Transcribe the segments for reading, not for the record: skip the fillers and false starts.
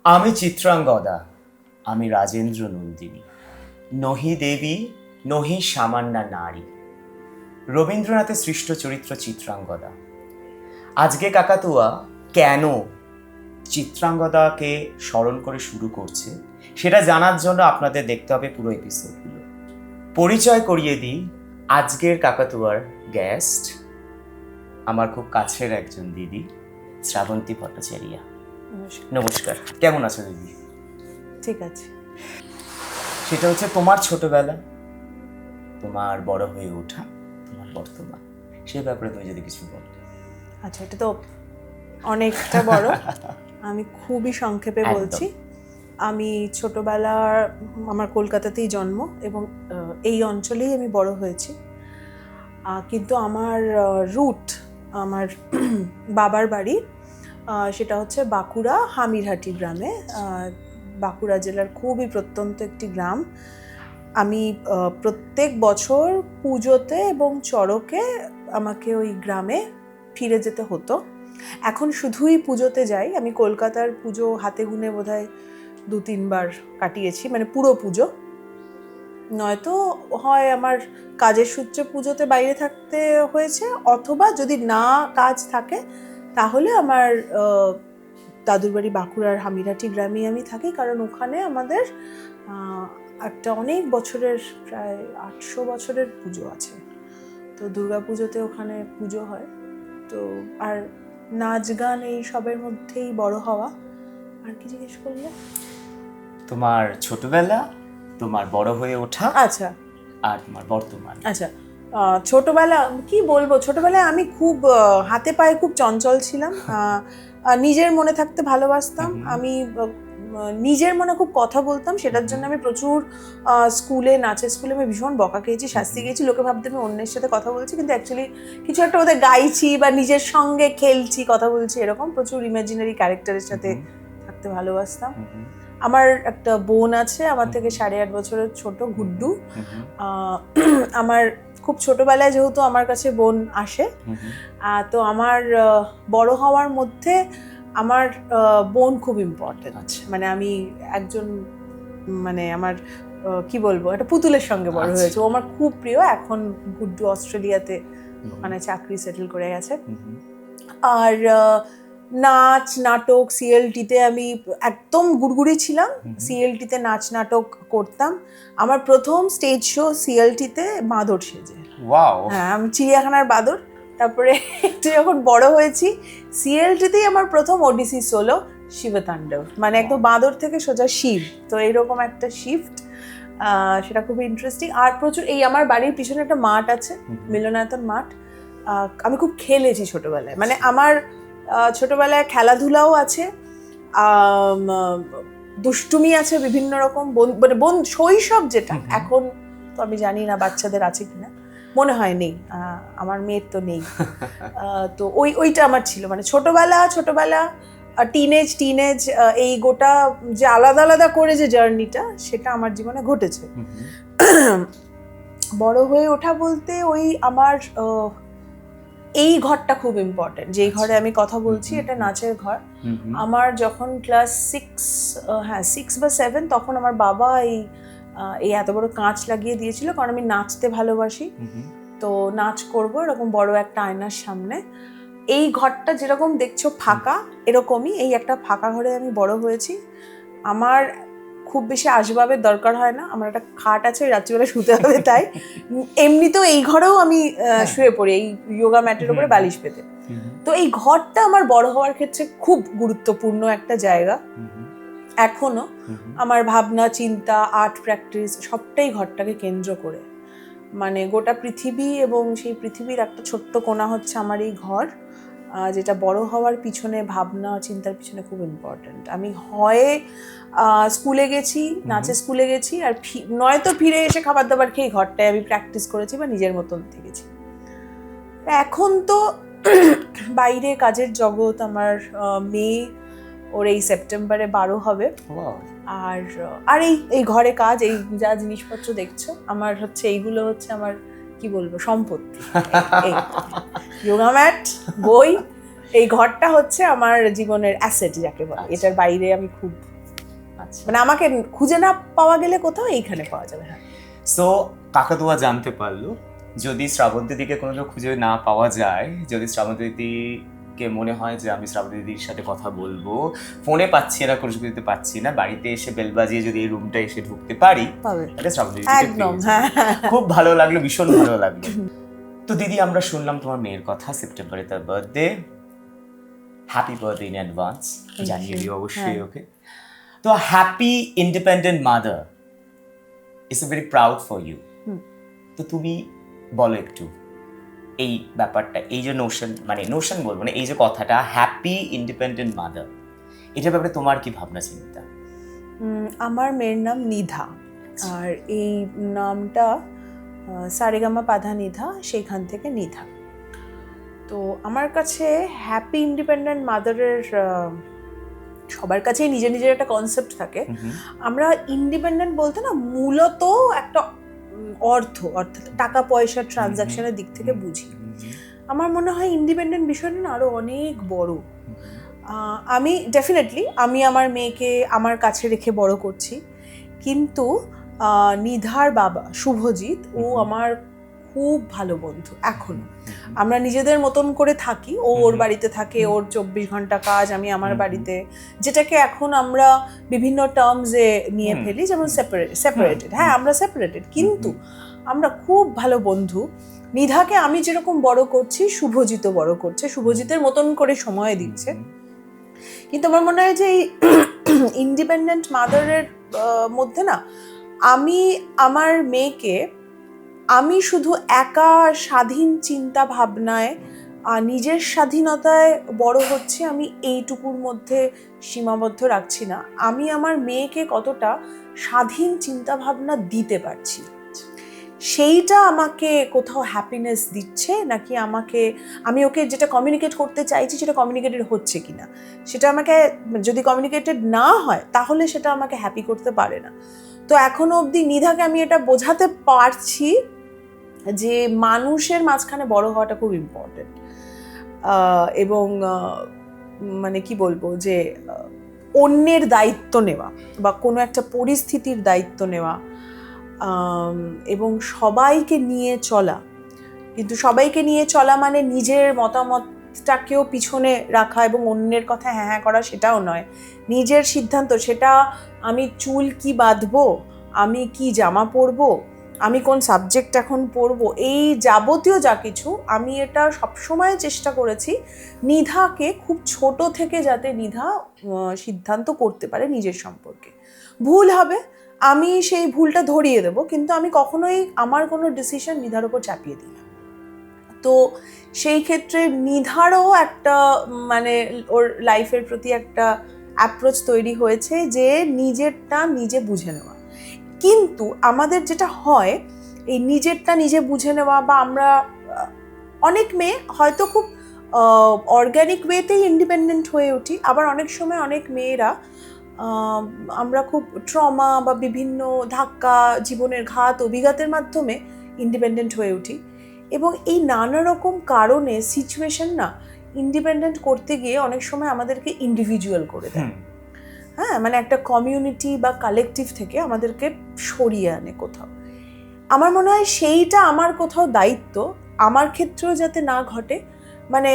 আমি চিত্রাঙ্গদা, আমি রাজেন্দ্র নন্দিনী, নহি দেবী নহি সামান্যা নারী। রবীন্দ্রনাথের সৃষ্ট চরিত্র চিত্রাঙ্গদা। আজকে কাকাতুয়া কেন চিত্রাঙ্গদাকে স্মরণ করে শুরু করছে সেটা জানার জন্য আপনাদের দেখতে হবে পুরো এপিসোডগুলো। পরিচয় করিয়ে দিই, আজকের কাকাতুয়ার গেস্ট আমার খুব কাছের একজন দিদি, শ্রাবন্তী ভট্টাচার্য। নমস্কার, কেমন আছো দিদি? ঠিক আছে। সেটা হচ্ছে তোমার ছোটবেলা, তোমার বড় হয়ে ওঠা, তোমার বর্তমান, সেই ব্যাপারে তুমি যদি কিছু বলো। আচ্ছা, এটা তো অনেকটা বড়, আমি খুবই সংক্ষেপে বলছি। আমি ছোটবেলার আমার কলকাতাতেই জন্ম এবং এই অঞ্চলেই আমি বড় হয়েছি, কিন্তু আমার রুট, আমার বাবার বাড়ি সেটা হচ্ছে বাঁকুড়া হামিরহাটি গ্রামে, বাঁকুড়া জেলার খুবই প্রত্যন্ত একটি গ্রাম। আমি প্রত্যেক বছর পুজোতে এবং চড়কে আমাকে ওই গ্রামে ফিরে যেতে হতো। এখন শুধুই পুজোতে যাই, আমি কলকাতার পুজো হাতে গুনে বোধহয় 2-3 বার কাটিয়েছি, মানে পুরো পুজো। নয়তো হয় আমার কাজের সূত্রে পুজোতে বাইরে থাকতে হয়েছে, অথবা যদি না কাজ থাকে তাহলে আমার দাদুর বাড়ি বাঁকুড়ার হামিরহাটি গ্রামেই আমি থাকি, কারণ ওখানে আমাদের একটা অনেক বছরের, প্রায় 800 বছরের পুজো আছে। তো দুর্গা পুজোতে ওখানে পুজো হয়। তো আর নাচ গান এই সবের মধ্যেই বড় হওয়া। আর কি জিজ্ঞেস করলে? তোমার ছোটবেলা, তোমার বড় হয়ে ওঠা, আচ্ছা, আর তোমার বর্তমান। আচ্ছা, ছোটবেলা কি বলবো, ছোটবেলায় আমি খুব হাতে পায়ে খুব চঞ্চল ছিলাম, নিজের মনে থাকতে ভালোবাসতাম। আমি নিজের মনে খুব কথা বলতাম, সেটার জন্য আমি প্রচুর স্কুলে, নাচের স্কুলে আমি ভীষণ বকা খেয়েছি, শাস্তি খেয়েছি। লোকে ভাবতে আমি অন্যের সাথে কথা বলছি, কিন্তু অ্যাকচুয়ালি কিছু একটা ওদের গাইছি বা নিজের সঙ্গে খেলছি, কথা বলছি, এরকম প্রচুর ইমাজিনারি ক্যারেক্টারের সাথে থাকতে ভালোবাসতাম। আমার একটা বোন আছে, আমার থেকে 8.5 বছরের ছোট, গুড্ডু। আমার খুব ছোটবেলায় যেহেতু আমার কাছে বোন আসে, তো আমার বড় হওয়ার মধ্যে আমার বোন খুব ইম্পর্টেন্ট। মানে আমি একজন, মানে আমার কি বলবো, একটা পুতুলের সঙ্গে বড় হয়েছে। ও আমার খুব প্রিয়। এখন গুড্ডু অস্ট্রেলিয়াতে ওখানে চাকরি সেটেল করে গেছে। আর নাচ নাটক সিএলটিতে আমি একদম গুড়গুড়ি ছিলাম। সিএলটিতে নাচ নাটক করতাম। আমার প্রথম স্টেজ শো সিএলটিতে বাঁদর সেজে। ওয়াও! হ্যাঁ, আমি চিড়িয়াখানার বাঁদর। তারপরে একটু যখন বড় হয়েছি, সিএলটিতেই আমার প্রথম ওডিসি সোলো শিবতাণ্ডব, মানে একদম বাঁদর থেকে সোজা শিব। তো এইরকম একটা শিফট, সেটা খুবই ইন্টারেস্টিং। আর প্রচুর, এই আমার বাড়ির পিছনে একটা মাঠ আছে, মিলনায়তন মাঠ। আমি খুব খেলেছি ছোটবেলায়, মানে আমার ছোটবেলায় খেলাধুলাও আছে, দুষ্টুমি আছে বিভিন্ন রকম, মানে শৈশব যেটা, এখন তো আমি জানি না বাচ্চাদের আছে কিনা, মনে হয় নেই, আমার মেয়ের তো নেই। তো ওইটা আমার ছিল, মানে ছোটবেলা টিনেজ এই গোটা যে আলাদা আলাদা করে যে জার্নিটা, সেটা আমার জীবনে ঘটেছে। বড় হয়ে ওঠা বলতে ওই আমার এই ঘরটা খুব ইম্পর্টেন্ট, যেই ঘরে আমি কথা বলছি, এটা নাচের ঘর। আমার যখন ক্লাস 6 বা 7, তখন আমার বাবা এই এত বড় কাঁচ লাগিয়ে দিয়েছিল, কারণ আমি নাচতে ভালোবাসি। তো নাচ করবো এরকম বড় একটা আয়নার সামনে। এই ঘরটা যেরকম দেখছো ফাঁকা, এরকমই এই একটা ফাঁকা ঘরে আমি বড় হয়েছি। আমার খুব বেশি আসবাবের দরকার হয় না, আমার একটা খাট আছে, রাত্রিবেলা শুতে হবে তাই। এমনিতেও এই ঘরেও আমি শুয়ে পড়ি, এই যোগা ম্যাটের উপরে বালিশ পেতে। তো এই ঘরটা আমার বড় হওয়ার ক্ষেত্রে খুব গুরুত্বপূর্ণ একটা জায়গা। এখনো আমার ভাবনা চিন্তা, আর্ট প্র্যাকটিস সবটাই ঘরটাকে কেন্দ্র করে, মানে গোটা পৃথিবী এবং সেই পৃথিবীর একটা ছোট্ট কোণা হচ্ছে আমার এই ঘর, যেটা বড় হওয়ার পিছনে, ভাবনা চিন্তার পিছনে খুব ইম্পর্ট্যান্ট। আমি হয় স্কুলে গেছি, নাচের স্কুলে গেছি, আর নয়তো ফিরে এসে খাবার দাবার খেয়ে ঘরটায় আমি প্র্যাকটিস করেছি বা নিজের মতন থেকেছি। এখন তো বাইরে কাজের জগৎ, আমার মেয়ে, ওর এই সেপ্টেম্বরে 12 হবে। আর এই ঘরে কাজ, এই যা জিনিসপত্র দেখছো আমার হচ্ছে, এইগুলো হচ্ছে আমার কি বলবো সম্পত্তি। যোগা ম্যাট, বই, এই ঘরটা হচ্ছে আমার জীবনের অ্যাসেট যাকে বলে। এটার বাইরে আমি খুব মানে আমাকে খুঁজে না পাওয়া গেলে কোথাও এইখানে পাওয়া যাবে। হ্যাঁ, সো কাকাতুয়া জানতে পারলো যদি শ্রাবন্তী দিদিকে কোনো খুঁজে না পাওয়া যায়, যদি শ্রাবন্তী দিদিকে মনে হয় যে আমি শ্রাবন্তী দিদির সাথে কথা বলবো, ফোনে পাচ্ছি না, কোনো কিছুতে পাচ্ছি না, বাড়িতে এসে বেল বাজিয়ে যদি এই রুমটা এসে ঢুকতে পারি তাহলে শ্রাবন্তী দিদিকে একদম। পেয়ে যাবো। খুব ভালো লাগলো, ভীষণ ভালো লাগলো। তো দিদি, আমরা শুনলাম তোমার মেয়ের কথা, সেপ্টেম্বরে তার birthday. Happy birthday in advance, জানিয়ে দিও অবশ্যই ওকে। তো happy independent mother is very proud for you. তো তুমি বলো একটু এই ব্যাপারটা, এই যে নোশন বলবো না, এই যে কথাটা হ্যাপি ইন্ডিপেন্ডেন্ট মাদার, এটার ব্যাপারে তোমার কি ভাবনা চিন্তা? আমার মেয়ের নাম নিধা, আর এই নামটা সারেগামা পাধা নিধা, সেইখান থেকে নিধা। তো আমার কাছে হ্যাপি ইন্ডিপেন্ডেন্ট মাদারের সবার কাছেই নিজের নিজের একটা কনসেপ্ট থাকে। আমরা ইন্ডিপেন্ডেন্ট বলতে না মূলত একটা অর্থাৎ টাকা পয়সার ট্রানজাকশনের দিক থেকে বুঝি। আমার মনে হয় ইন্ডিপেন্ডেন্ট বিষয়টা না আরো অনেক বড়। আমি ডেফিনেটলি আমার মেয়েকে আমার কাছে রেখে বড় করছি, কিন্তু নিধার বাবা শুভজিৎ ও আমার খুব ভালো বন্ধু এখনো। আমরা নিজেদের মতন করে থাকি, ও ওর বাড়িতে থাকে, ওর 24 ঘন্টা কাজ, আমি আমার বাড়িতে, যেটাকে এখন আমরা বিভিন্ন টার্মসে নিয়ে ফেলি, যেমন সেপারেটেড। হ্যাঁ, আমরা সেপারেটেড, কিন্তু আমরা খুব ভালো বন্ধু। নিধাকে আমি যেরকম বড় করছি, শুভজিৎও বড় করছে, শুভজিতের মতন করে সময় দিচ্ছে। কিন্তু আমার মনে হয় যে এই ইন্ডিপেন্ডেন্ট মাদারের মধ্যে না আমি আমার মেয়েকে আমি শুধু একা স্বাধীন চিন্তা ভাবনায় নিজের স্বাধীনতায় বড় হচ্ছে, আমি এইটুকুর মধ্যে সীমাবদ্ধ রাখছি না। আমি আমার মেয়েকে কতটা স্বাধীন চিন্তা ভাবনা দিতে পারছি, সেইটা আমাকে কোথাও হ্যাপিনেস দিচ্ছে, নাকি আমি ওকে যেটা কমিউনিকেট করতে চাইছি সেটা কমিউনিকেটেড হচ্ছে কিনা, সেটা আমাকে, যদি কমিউনিকেটেড না হয় তাহলে সেটা আমাকে হ্যাপি করতে পারে না। তো এখনো অবধি নিধাকে আমি এটা বোঝাতে পারছি যে মানুষের মাঝখানে বড় হওয়াটা খুব ইম্পর্টেন্ট, এবং মানে কি বলবো, যে অন্যের দায়িত্ব নেওয়া বা কোনো একটা পরিস্থিতির দায়িত্ব নেওয়া, এবং সবাইকে নিয়ে চলা। কিন্তু সবাইকে নিয়ে চলা মানে নিজের মতামতটাকেও পিছনে রাখা এবং অন্যের কথা হ্যাঁ হ্যাঁ করা, সেটাও নয়। নিজের সিদ্ধান্ত, সেটা আমি চুল কি বাঁধবো, আমি কি জামা পরবো, আমি কোন সাবজেক্ট এখন পড়বো, এই যাবতীয় যা কিছু, আমি এটা সবসময় চেষ্টা করেছি নিধাকে খুব ছোট থেকে, যাতে নিধা সিদ্ধান্ত করতে পারে নিজের সম্পর্কে। ভুল হবে, আমি সেই ভুলটা ধরিয়ে দেবো, কিন্তু আমি কখনোই আমার কোনো ডিসিশন নিধার ওপর চাপিয়ে দিই না। তো সেই ক্ষেত্রে নিধারও একটা মানে ওর লাইফের প্রতি একটা অ্যাপ্রোচ তৈরি হয়েছে যে নিজেরটা নিজে বুঝে নেওয়া। কিন্তু আমাদের যেটা হয়, এই নিজেরটা নিজে বুঝে নেওয়া, বা আমরা অনেক মেয়ে হয়তো খুব অর্গ্যানিক ওয়েতেই ইন্ডিপেন্ডেন্ট হয়ে উঠি, আবার অনেক সময় অনেক মেয়েরা আমরা খুব ট্রমা বা বিভিন্ন ধাক্কা, জীবনের ঘাত অভিঘাতের মাধ্যমে ইন্ডিপেন্ডেন্ট হয়ে উঠি, এবং এই নানা রকম কারণে সিচুয়েশন না ইন্ডিপেন্ডেন্ট করতে গিয়ে অনেক সময় আমাদেরকে ইন্ডিভিজুয়াল করে দেয়। হ্যাঁ, মানে একটা কমিউনিটি বা কালেকটিভ থেকে আমাদেরকে সরিয়ে আনে কোথাও। আমার মনে হয় সেইটা আমার কোথাও দায়িত্ব, আমার ক্ষেত্রেও যাতে না ঘটে, মানে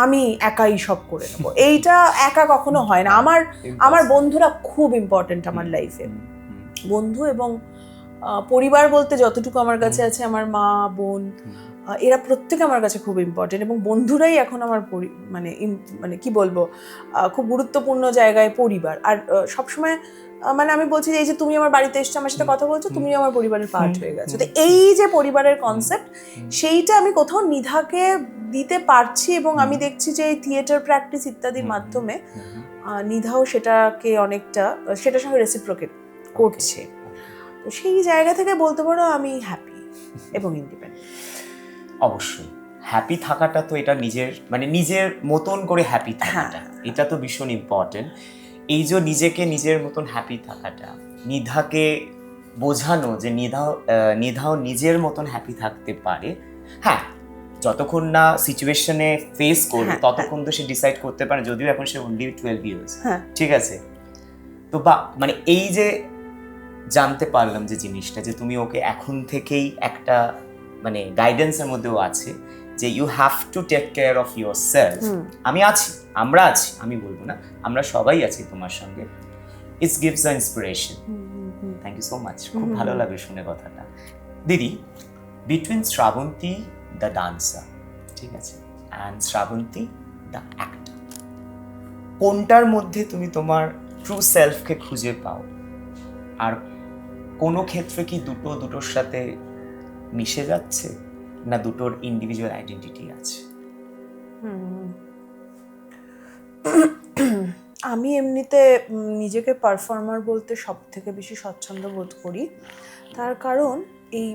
আমি একাই সব করে নেবো, এইটা একা কখনো হয় না। আমার বন্ধুরা খুব ইম্পর্টেন্ট আমার লাইফে। বন্ধু এবং পরিবার বলতে যতটুকু আমার কাছে আছে, আমার মা, বোন, এরা প্রত্যেকে আমার কাছে খুব ইম্পর্টেন্ট, এবং বন্ধুরাই এখন আমার মানে কি বলবো, খুব গুরুত্বপূর্ণ জায়গায় পরিবার। আর সবসময় মানে আমি বলছি যে এই যে তুমি আমার বাড়িতে এসছো, আমার সাথে কথা বলছো, তুমি আমার পরিবারের পার্ট হয়ে গেছো। তো এই যে পরিবারের কনসেপ্ট, সেইটা আমি কোথাও নিধাকে দিতে পারছি, এবং আমি দেখছি যে এই থিয়েটার প্র্যাকটিস ইত্যাদির মাধ্যমে নিধাও সেটাকে অনেকটা সেটার সঙ্গে রেসিপ্রোকেট করছে। তো সেই জায়গা থেকে বলতে পারো আমি হ্যাপি এবং ইন্ডিপেন্ডেন্ট। অবশ্যই হ্যাপি থাকাটা তো এটা নিজের মতন করে হ্যাপি থাকাটা, এটা তো ভীষণ ইম্পর্টেন্ট। এই যে নিজের মতন হ্যাপি থাকাটা, নিধাকে বোঝানো যে নিধাও নিজের মতন হ্যাপি থাকতে পারে। হ্যাঁ, যতক্ষণ না সিচুয়েশনে ফেস করবে হ্যাঁ, ততক্ষণ তো সে ডিসাইড করতে পারে, যদিও এখন সে অনলি 12 ইয়ার্স। হ্যাঁ। ঠিক আছে, তো বা মানে এই যে জানতে পারলাম যে জিনিসটা, যে তুমি ওকে এখন থেকেই একটা মানে গাইডেন্সের মধ্যেও আছে যে you have to take care of yourself. আমি আছি, আমরা আছি, আমি বলবো না, আমরা সবাই আছি তোমার সঙ্গে। It's gives a inspiration. Thank you so much, খুব ভালো লাগে শুনে কথাটা। দিদি, বিটুইন শ্রাবন্তী দ্য ডান্সার, ঠিক আছে, অ্যান্ড শ্রাবন্তী দ্য অ্যাক্টর, কোনটার মধ্যে তুমি তোমার ট্রু সেলফকে খুঁজে পাও? আর কোনো ক্ষেত্রে কি দুটোর সাথে মিশে যাচ্ছে, না দুটোর ইন্ডিভিজুয়াল আইডেন্টিটি আছে? আমি এমনিতে নিজেকে পারফর্মার বলতে সব থেকে বেশি স্বচ্ছন্দ বোধ করি। তার কারণ এই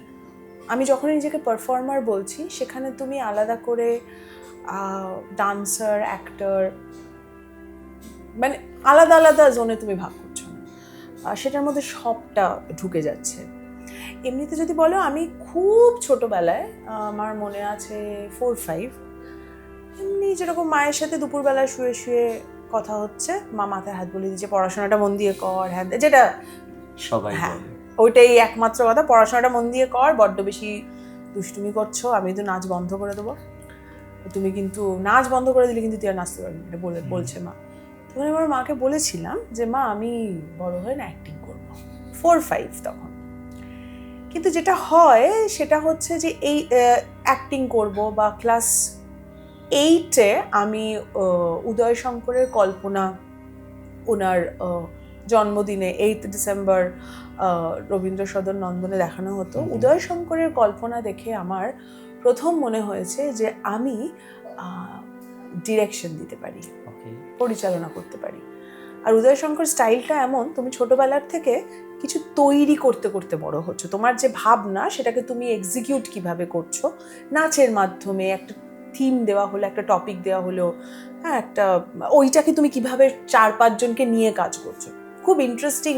আমি যখন নিজেকে পারফর্মার বলছি, সেখানে তুমি আলাদা করে ডান্সার, অ্যাক্টর, মানে আলাদা আলাদা জোনে তুমি ভাগ করছো না, সেটার মধ্যে সবটা ঢুকে যাচ্ছে। এমনিতে যদি বলো, আমি খুব ছোটোবেলায়, আমার মনে আছে 4-5, এমনি যেরকম মায়ের সাথে দুপুরবেলায় শুয়ে শুয়ে কথা হচ্ছে, মা মাথায় হাত বলে দিচ্ছে পড়াশোনাটা মন দিয়ে কর, হ্যাঁ, যেটা সবাই হ্যাঁ ওইটাই একমাত্র কথা, পড়াশোনাটা মন দিয়ে কর, বড্ড বেশি দুষ্টুমি করছো, আমি তো নাচ বন্ধ করে দেবো, তুমি কিন্তু নাচ বন্ধ করে দিলে কিন্তু তুই আর নাচতে পারবি, এটা বলছে মা। তখন আমার মাকে বলেছিলাম যে মা, আমি বড় হয়ে না অ্যাক্টিং করবো, 4-5 তখন। কিন্তু যেটা হয় সেটা হচ্ছে যে এই অ্যাক্টিং করব, বা ক্লাস 8-এ আমি উদয় শঙ্করের কল্পনা, ওনার জন্মদিনে 8 ডিসেম্বর রবীন্দ্র সদন নন্দনে দেখানো হতো। উদয় শঙ্করের কল্পনা দেখে আমার প্রথম মনে হয়েছে যে আমি ডিরেকশন দিতে পারি, পরিচালনা করতে পারি। আর উদয় শঙ্কর স্টাইলটা এমন, তুমি ছোটবেলার থেকে কিছু তৈরি করতে করতে বড় হচ্ছে, তোমার যে ভাবনা সেটাকে তুমি এক্সিকিউট কিভাবে করছো, নাচের মাধ্যমে একটা থিম দেওয়া হলো, একটা টপিক দেওয়া হলো, হ্যাঁ, একটা ওইটাকে তুমি কিভাবে 4-5 জনকে নিয়ে কাজ করছো। খুব ইন্টারেস্টিং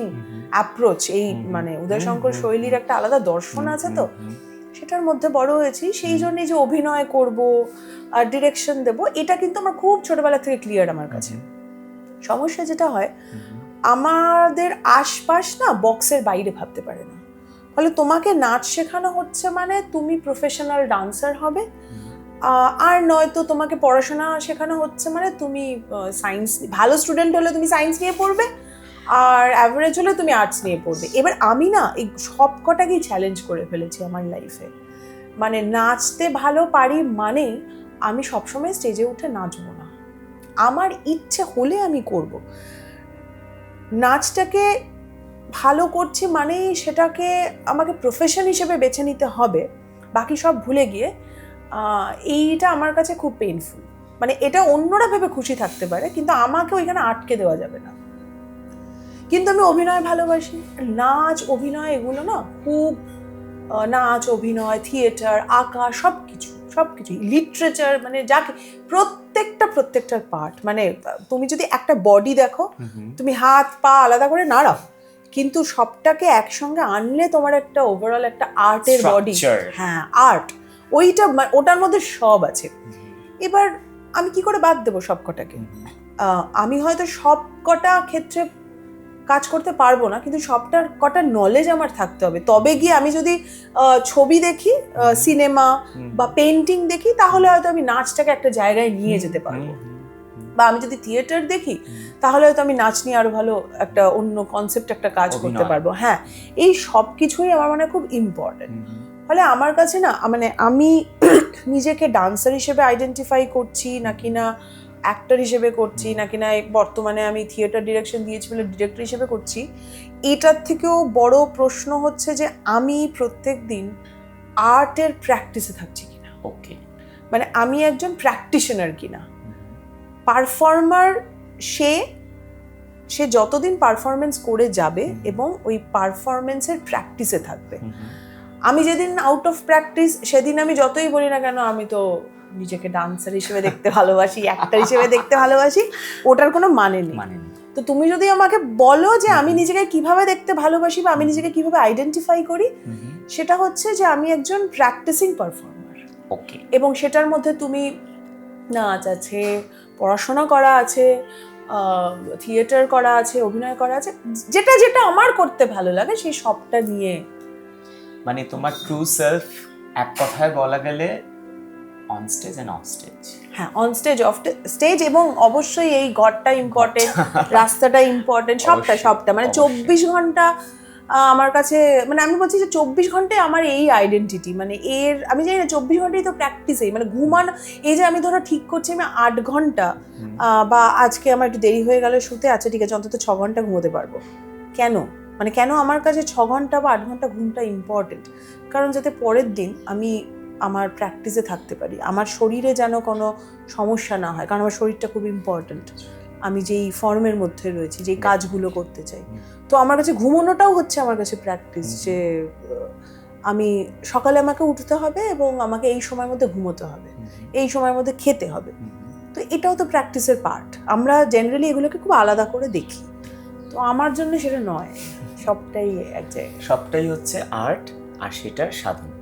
অ্যাপ্রোচ এই, মানে উদয় শঙ্কর শৈলীর একটা আলাদা দর্শন আছে, তো সেটার মধ্যে বড় হয়েছি। সেই জন্যই যে অভিনয় করব আর ডিরেকশন দেব, এটা কিন্তু আমার খুব ছোটবেলা থেকে ক্লিয়ার আমার কাছে। সমস্যা যেটা হয়, আমাদের আশপাশ না বক্সের বাইরে ভাবতে পারে না, ফলে তোমাকে নাচ শেখানো হচ্ছে মানে তুমি প্রফেশনাল ডান্সার হবে, আর নয়তো তোমাকে পড়াশোনা শেখানো হচ্ছে মানে তুমি সায়েন্স, ভালো স্টুডেন্ট হলে তুমি সায়েন্স নিয়ে পড়বে, আর অ্যাভারেজ হলে তুমি আর্টস নিয়ে পড়বে। এবার আমি না এই সব কটাকেই চ্যালেঞ্জ করে ফেলেছি আমার লাইফে। মানে নাচতে ভালো পারি মানে আমি সবসময় স্টেজে উঠে নাচবো না, আমার ইচ্ছে হলে আমি করব। নাচটাকে ভালো করছি মানে সেটাকে আমাকে প্রফেশন হিসেবে বেছে নিতে হবে, বাকি সব ভুলে গিয়ে। এইটা আমার কাছে খুব পেইনফুল। মানে এটা অন্যরা ভেবে খুশি থাকতে পারে, কিন্তু আমাকে ওইখানে আটকে দেওয়া যাবে না। কিন্তু আমি অভিনয় ভালোবাসি, নাচ, অভিনয়, এগুলো না খুব, নাচ, অভিনয়, থিয়েটার, আঁকা, সব কিছুই, লিটারেচার, মানে যাকে প্রত্যেকটার পার্ট। মানে তুমি যদি একটা বডি দেখো, তুমি হাত পা আলাদা করে নাড়াও, কিন্তু সবটাকে একসঙ্গে আনলে তোমার একটা ওভারঅল একটা আর্টের বডি, হ্যাঁ, আর্ট, ওটার মধ্যে সব আছে। এবার আমি কি করে বাদ দেবো সব কটাকে? আমি হয়তো সব কটা ক্ষেত্রে কাজ করতে পারবো না, কিন্তু সবটার কটা নলেজ আমার থাকতে হবে। তবে গিয়ে আমি যদি ছবি দেখি, সিনেমা বা পেন্টিং দেখি, তাহলে হয়তো আমি নাচটাকে একটা জায়গায় নিয়ে যেতে পারবো। বা আমি যদি থিয়েটার দেখি, তাহলে হয়তো আমি নাচ নিয়ে আরো ভালো একটা অন্য কনসেপ্ট একটা কাজ করতে পারবো। হ্যাঁ, এই সব কিছুই আমার মনে খুব ইম্পর্টেন্ট। ফলে আমার কাছে না, মানে আমি নিজেকে ডান্সার হিসেবে আইডেন্টিফাই করছি নাকি না অ্যাক্টর হিসেবে করছি, নাকি না বর্তমানে আমি থিয়েটার ডিরেকশন দিয়েছি বলে ডিরেক্টর হিসেবে করছি, এটার থেকেও বড় প্রশ্ন হচ্ছে যে আমি প্রত্যেক দিন আর্টের প্র্যাকটিসে থাকছি কিনা। ওকে, মানে আমি একজন প্র্যাকটিশনার কিনা। পারফর্মার সে যতদিন পারফরমেন্স করে যাবে এবং ওই পারফরমেন্সের প্র্যাকটিসে থাকবে। আমি যেদিন আউট অফ প্র্যাকটিস, সেদিন আমি যতই বলি না কেন আমি তো নিজেকে ডান্সার হিসেবে দেখতে ভালোবাসি, অ্যাক্টর হিসেবে দেখতে ভালোবাসি, ওটার কোনো মানে নেই। তো তুমি যদি আমাকে বলো যে আমি নিজেকে কিভাবে দেখতে ভালোবাসি বা আমি নিজেকে কিভাবে আইডেন্টিফাই করি, সেটা হচ্ছে যে আমি একজন প্র্যাকটিসিং পারফর্মার। ওকে, এবং সেটার মধ্যে তুমি নাচ আছে, পড়াশোনা করা আছে, থিয়েটার করা আছে, অভিনয় করা আছে, যেটা যেটা আমার করতে ভালো লাগে সেই সবটা নিয়ে। মানে তোমার ট্রু সেলফ এক কথায় বলা গেলে on stage end of stage. হ্যাঁ, অন স্টেজ, অফ স্টেজ, এবং অবশ্যই এই ঘরটা ইম্পর্টেন্ট, রাস্তাটা ইম্পর্টেন্ট, সবটা মানে 24 ঘন্টা আমার কাছে, মানে আমি বলছি যে 24 ঘন্টায় আমার এই আইডেন্টিটি, মানে এর আমি জানি না 24 ঘন্টাই তো প্র্যাকটিসেই, মানে ঘুমান, এই যে আমি ধরো ঠিক করছি আমি 8 ঘন্টা বা আজকে আমার একটু দেরি হয়ে গেল শুতে, আচ্ছা ঠিক আছে অন্তত 6 ঘন্টা ঘুমোতে পারবো। কেন? মানে কেন আমার কাছে 6 ঘন্টা বা 8 ঘন্টা ঘুমটা ইম্পর্টেন্ট? কারণ যাতে পরের দিন আমি আমার প্র্যাকটিসে থাকতে পারি, আমার শরীরে যেন কোনো সমস্যা না হয়, কারণ আমার শরীরটা খুব ইম্পর্টেন্ট, আমি যেই ফর্মের মধ্যে রয়েছি, যেই কাজগুলো করতে চাই। তো আমার কাছে ঘুমোনোটাও হচ্ছে আমার কাছে প্র্যাকটিস, যে আমি সকালে আমাকে উঠতে হবে এবং আমাকে এই সময়ের মধ্যে ঘুমোতে হবে, এই সময়ের মধ্যে খেতে হবে। তো এটাও তো প্র্যাকটিসের পার্ট। আমরা জেনারেলি এগুলোকে খুব আলাদা করে দেখি, তো আমার জন্য সেটা নয়, সবটাই এক জায়গায়, সবটাই হচ্ছে আর্ট আর সেটার সাধনা।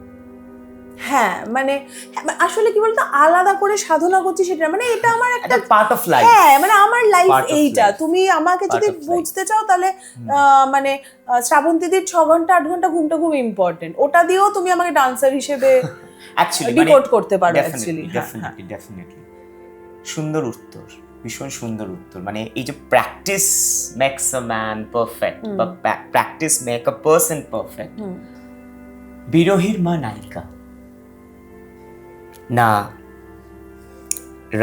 হ্যাঁ মানে আসলে কি বলতো, আলাদা করে সাধনা করছি সেটা, মানে এটা আমার একটা পার্ট অফ লাইফ। হ্যাঁ, মানে আমার লাইফ Part of এইটা, life. তুমি আমাকে যদি Part of life. বুঝতে চাও তাহলে মানে শ্রাবন্তীদির 6 ঘন্টা 8 ঘন্টা ঘুমটা খুব ইম্পর্টেন্ট, ওটা দিয়েও তুমি আমাকে ডান্সার হিসেবে অ্যাকচুয়ালি ডিকোড করতে পারো অ্যাকচুয়ালি। ডেফিনেটলি সুন্দর উত্তর, ভীষণ সুন্দর উত্তর। মানে এই যে practice makes a man perfect, বা practice make a person perfect. বিরোহীর মা নায়িকা না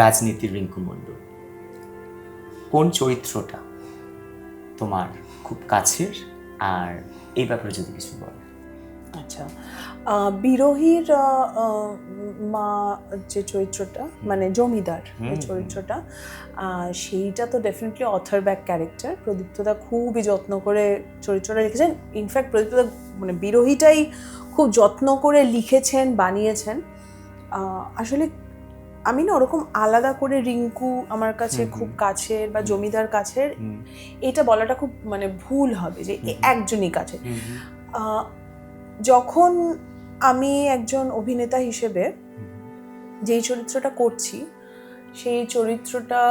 রাজনীতির রিঙ্কু মণ্ডল, কোন চরিত্রটা তোমার খুব কাছের, আর এই ব্যাপারে যদি কিছু বলো। আচ্ছা, বিরোহীর মা যে চরিত্রটা, মানে জমিদার যে চরিত্রটা, সেইটা তো ডেফিনেটলি অথর ব্যাক ক্যারেক্টার। প্রদীপ্তদা খুবই যত্ন করে চরিত্রটা লিখেছেন, ইনফ্যাক্ট প্রদীপ্তদা মানে বিরোহীটাই খুব যত্ন করে লিখেছেন, বানিয়েছেন। আসলে আমি না ওরকম আলাদা করে রিঙ্কু আমার কাছে খুব কাছের বা জমিদার কাছের, এটা বলাটা খুব মানে ভুল হবে যে একজনই কাছে। যখন আমি একজন অভিনেতা হিসেবে যেই চরিত্রটা করছি, সেই চরিত্রটা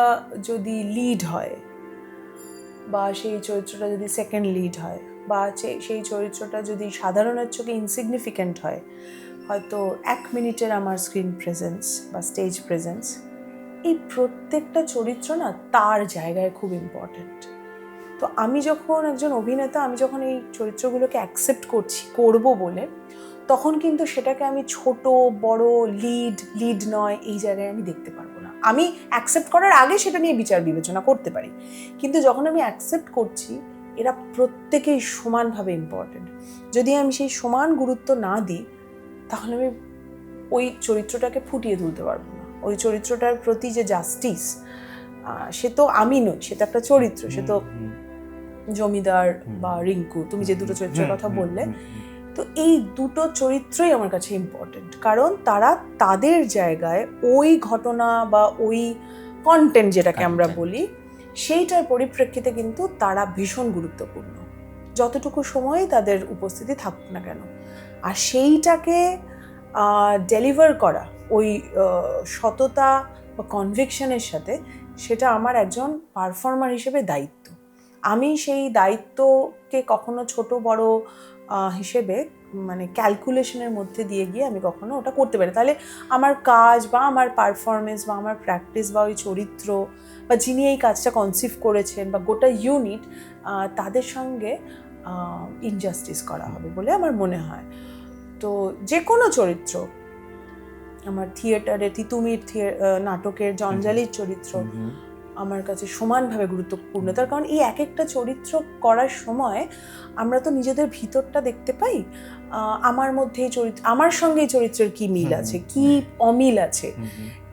যদি লিড হয়, বা সেই চরিত্রটা যদি সেকেন্ড লিড হয়, বা সেই চরিত্রটা যদি সাধারণের চোখে ইনসিগনিফিক্যান্ট হয়, হয়তো 1 মিনিটের আমার স্ক্রিন প্রেজেন্স বা স্টেজ প্রেজেন্স, এই প্রত্যেকটা চরিত্র না তার জায়গায় খুব ইম্পর্ট্যান্ট। তো আমি যখন একজন অভিনেতা, আমি যখন এই চরিত্রগুলোকে অ্যাকসেপ্ট করব বলে, তখন কিন্তু সেটাকে আমি ছোট বড়, লিড নয়, এই জায়গায় আমি দেখতে পারবো না। আমি অ্যাকসেপ্ট করার আগে সেটা নিয়ে বিচার বিবেচনা করতে পারি, কিন্তু যখন আমি অ্যাকসেপ্ট করছি, এরা প্রত্যেকেই সমানভাবে ইম্পর্টেন্ট। যদি আমি সেই সমান গুরুত্ব না দিই, তাহলে আমি ওই চরিত্রটাকে ফুটিয়ে তুলতে পারবো না। ওই চরিত্রটার প্রতি যে জাস্টিস, সে তো আমি নই, সে তো একটা চরিত্র, সে তো জমিদার বা রিঙ্কু, তুমি যে দুটো চরিত্রের কথা বললে, তো এই দুটো চরিত্রই আমার কাছে ইম্পর্টেন্ট, কারণ তারা তাদের জায়গায় ওই ঘটনা বা ওই কন্টেন্ট যেটাকে আমরা বলি, সেইটার পরিপ্রেক্ষিতে কিন্তু তারা ভীষণ গুরুত্বপূর্ণ, যতটুকু সময় তাদের উপস্থিতি থাকুক না কেন। আর সেইটাকে ডেলিভার করা ওই সততা বা কনভিকশনের সাথে, সেটা আমার একজন পারফর্মার হিসেবে দায়িত্ব। আমি সেই দায়িত্বকে কখনো ছোট বড় হিসেবে মানে ক্যালকুলেশনের মধ্যে দিয়ে গিয়ে আমি কখনো ওটা করতে পারি, তাহলে আমার কাজ বা আমার পারফরমেন্স বা আমার প্র্যাকটিস বা ওই চরিত্র বা যিনি এই কাজটা কনসিভ করেছেন বা গোটা ইউনিট, তাদের সঙ্গে ইনজাস্টিস করা হবে বলে আমার মনে হয়। তো যে কোনো চরিত্র, আমার থিয়েটারে তিতুমির নাটকের জঞ্জালির চরিত্র আমার কাছে সমানভাবে গুরুত্বপূর্ণ, তার কারণ এই এক একটা চরিত্র করার সময় আমরা তো নিজেদের ভিতরটা দেখতে পাই, আমার মধ্যে এই চরিত্র, আমার সঙ্গে এই চরিত্রের কি মিল আছে, কি অমিল আছে,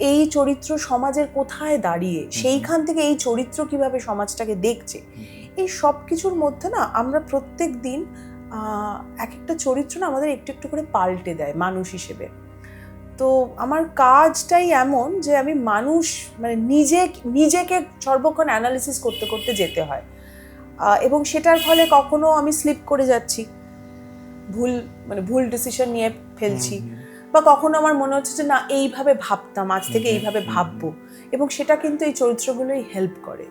এই চরিত্র সমাজের কোথায় দাঁড়িয়ে, সেইখান থেকে এই চরিত্র কিভাবে সমাজটাকে দেখছে, এই সব কিছুর মধ্যে না আমরা প্রত্যেক দিন এক একটা চরিত্র না আমাদের একটু একটু করে পাল্টে দেয় মানুষ হিসেবে। তো আমার কাজটাই এমন যে আমি মানুষ, মানে নিজেকে সর্বক্ষণ অ্যানালিসিস করতে করতে যেতে হয়, এবং সেটার ফলে কখনো আমি স্লিপ করে যাচ্ছি, ভুল ডিসিশন নিয়ে ফেলছি, বা কখনো আমার মনে হচ্ছে যে না এইভাবে ভাবতাম, আজ থেকে এইভাবে ভাববো, এবং সেটা কিন্তু এই চরিত্রগুলোই হেল্প করে।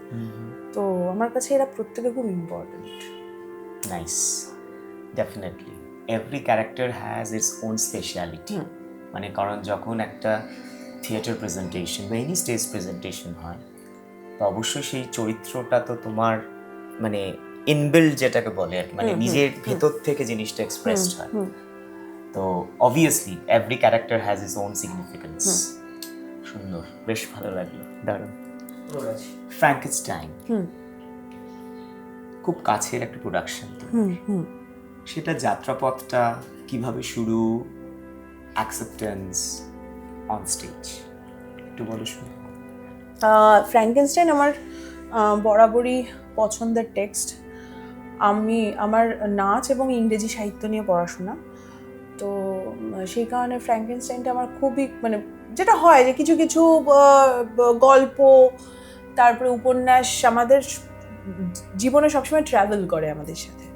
তো আমার কাছে এরা প্রত্যেকে খুব important. Nice, definitely every character has its own speciality. মানে কারণ যখন একটা থিয়েটার প্রেজেন্টেশন বা এনি স্টেজ প্রেজেন্টেশন হয়, তো অবশ্যই সেই চরিত্রটা তো তোমার মানে ইনবিল্ড যেটাকে বলে আর কি, মানে নিজের ভিতর থেকে জিনিসটা এক্সপ্রেসড হয়। তো obviously every character has its own significance. সুন্দর, বেশ ভালো লাগলো, দারুণ। ফ্র্যাঙ্কেনস্টাইন খুব কাছের একটা প্রোডাকশন, তো সেটা যাত্রাপথটা কিভাবে শুরু, অ্যাকসেপ্টেন্স অন স্টেজ একটু বলো শুনি। ফ্র্যাঙ্কেনস্টাইন আমার বরাবরই পছন্দের টেক্সট। আমার নাচ এবং ইংরেজি সাহিত্য নিয়ে পড়াশোনা, তো সেই কারণে ফ্র্যাঙ্কেনস্টাইনটা আমার খুবই মানে যেটা হয় যে কিছু কিছু গল্প, তারপরে উপন্যাস আমাদের জীবনে সবসময় ট্রাভেল করে আমাদের সাথে।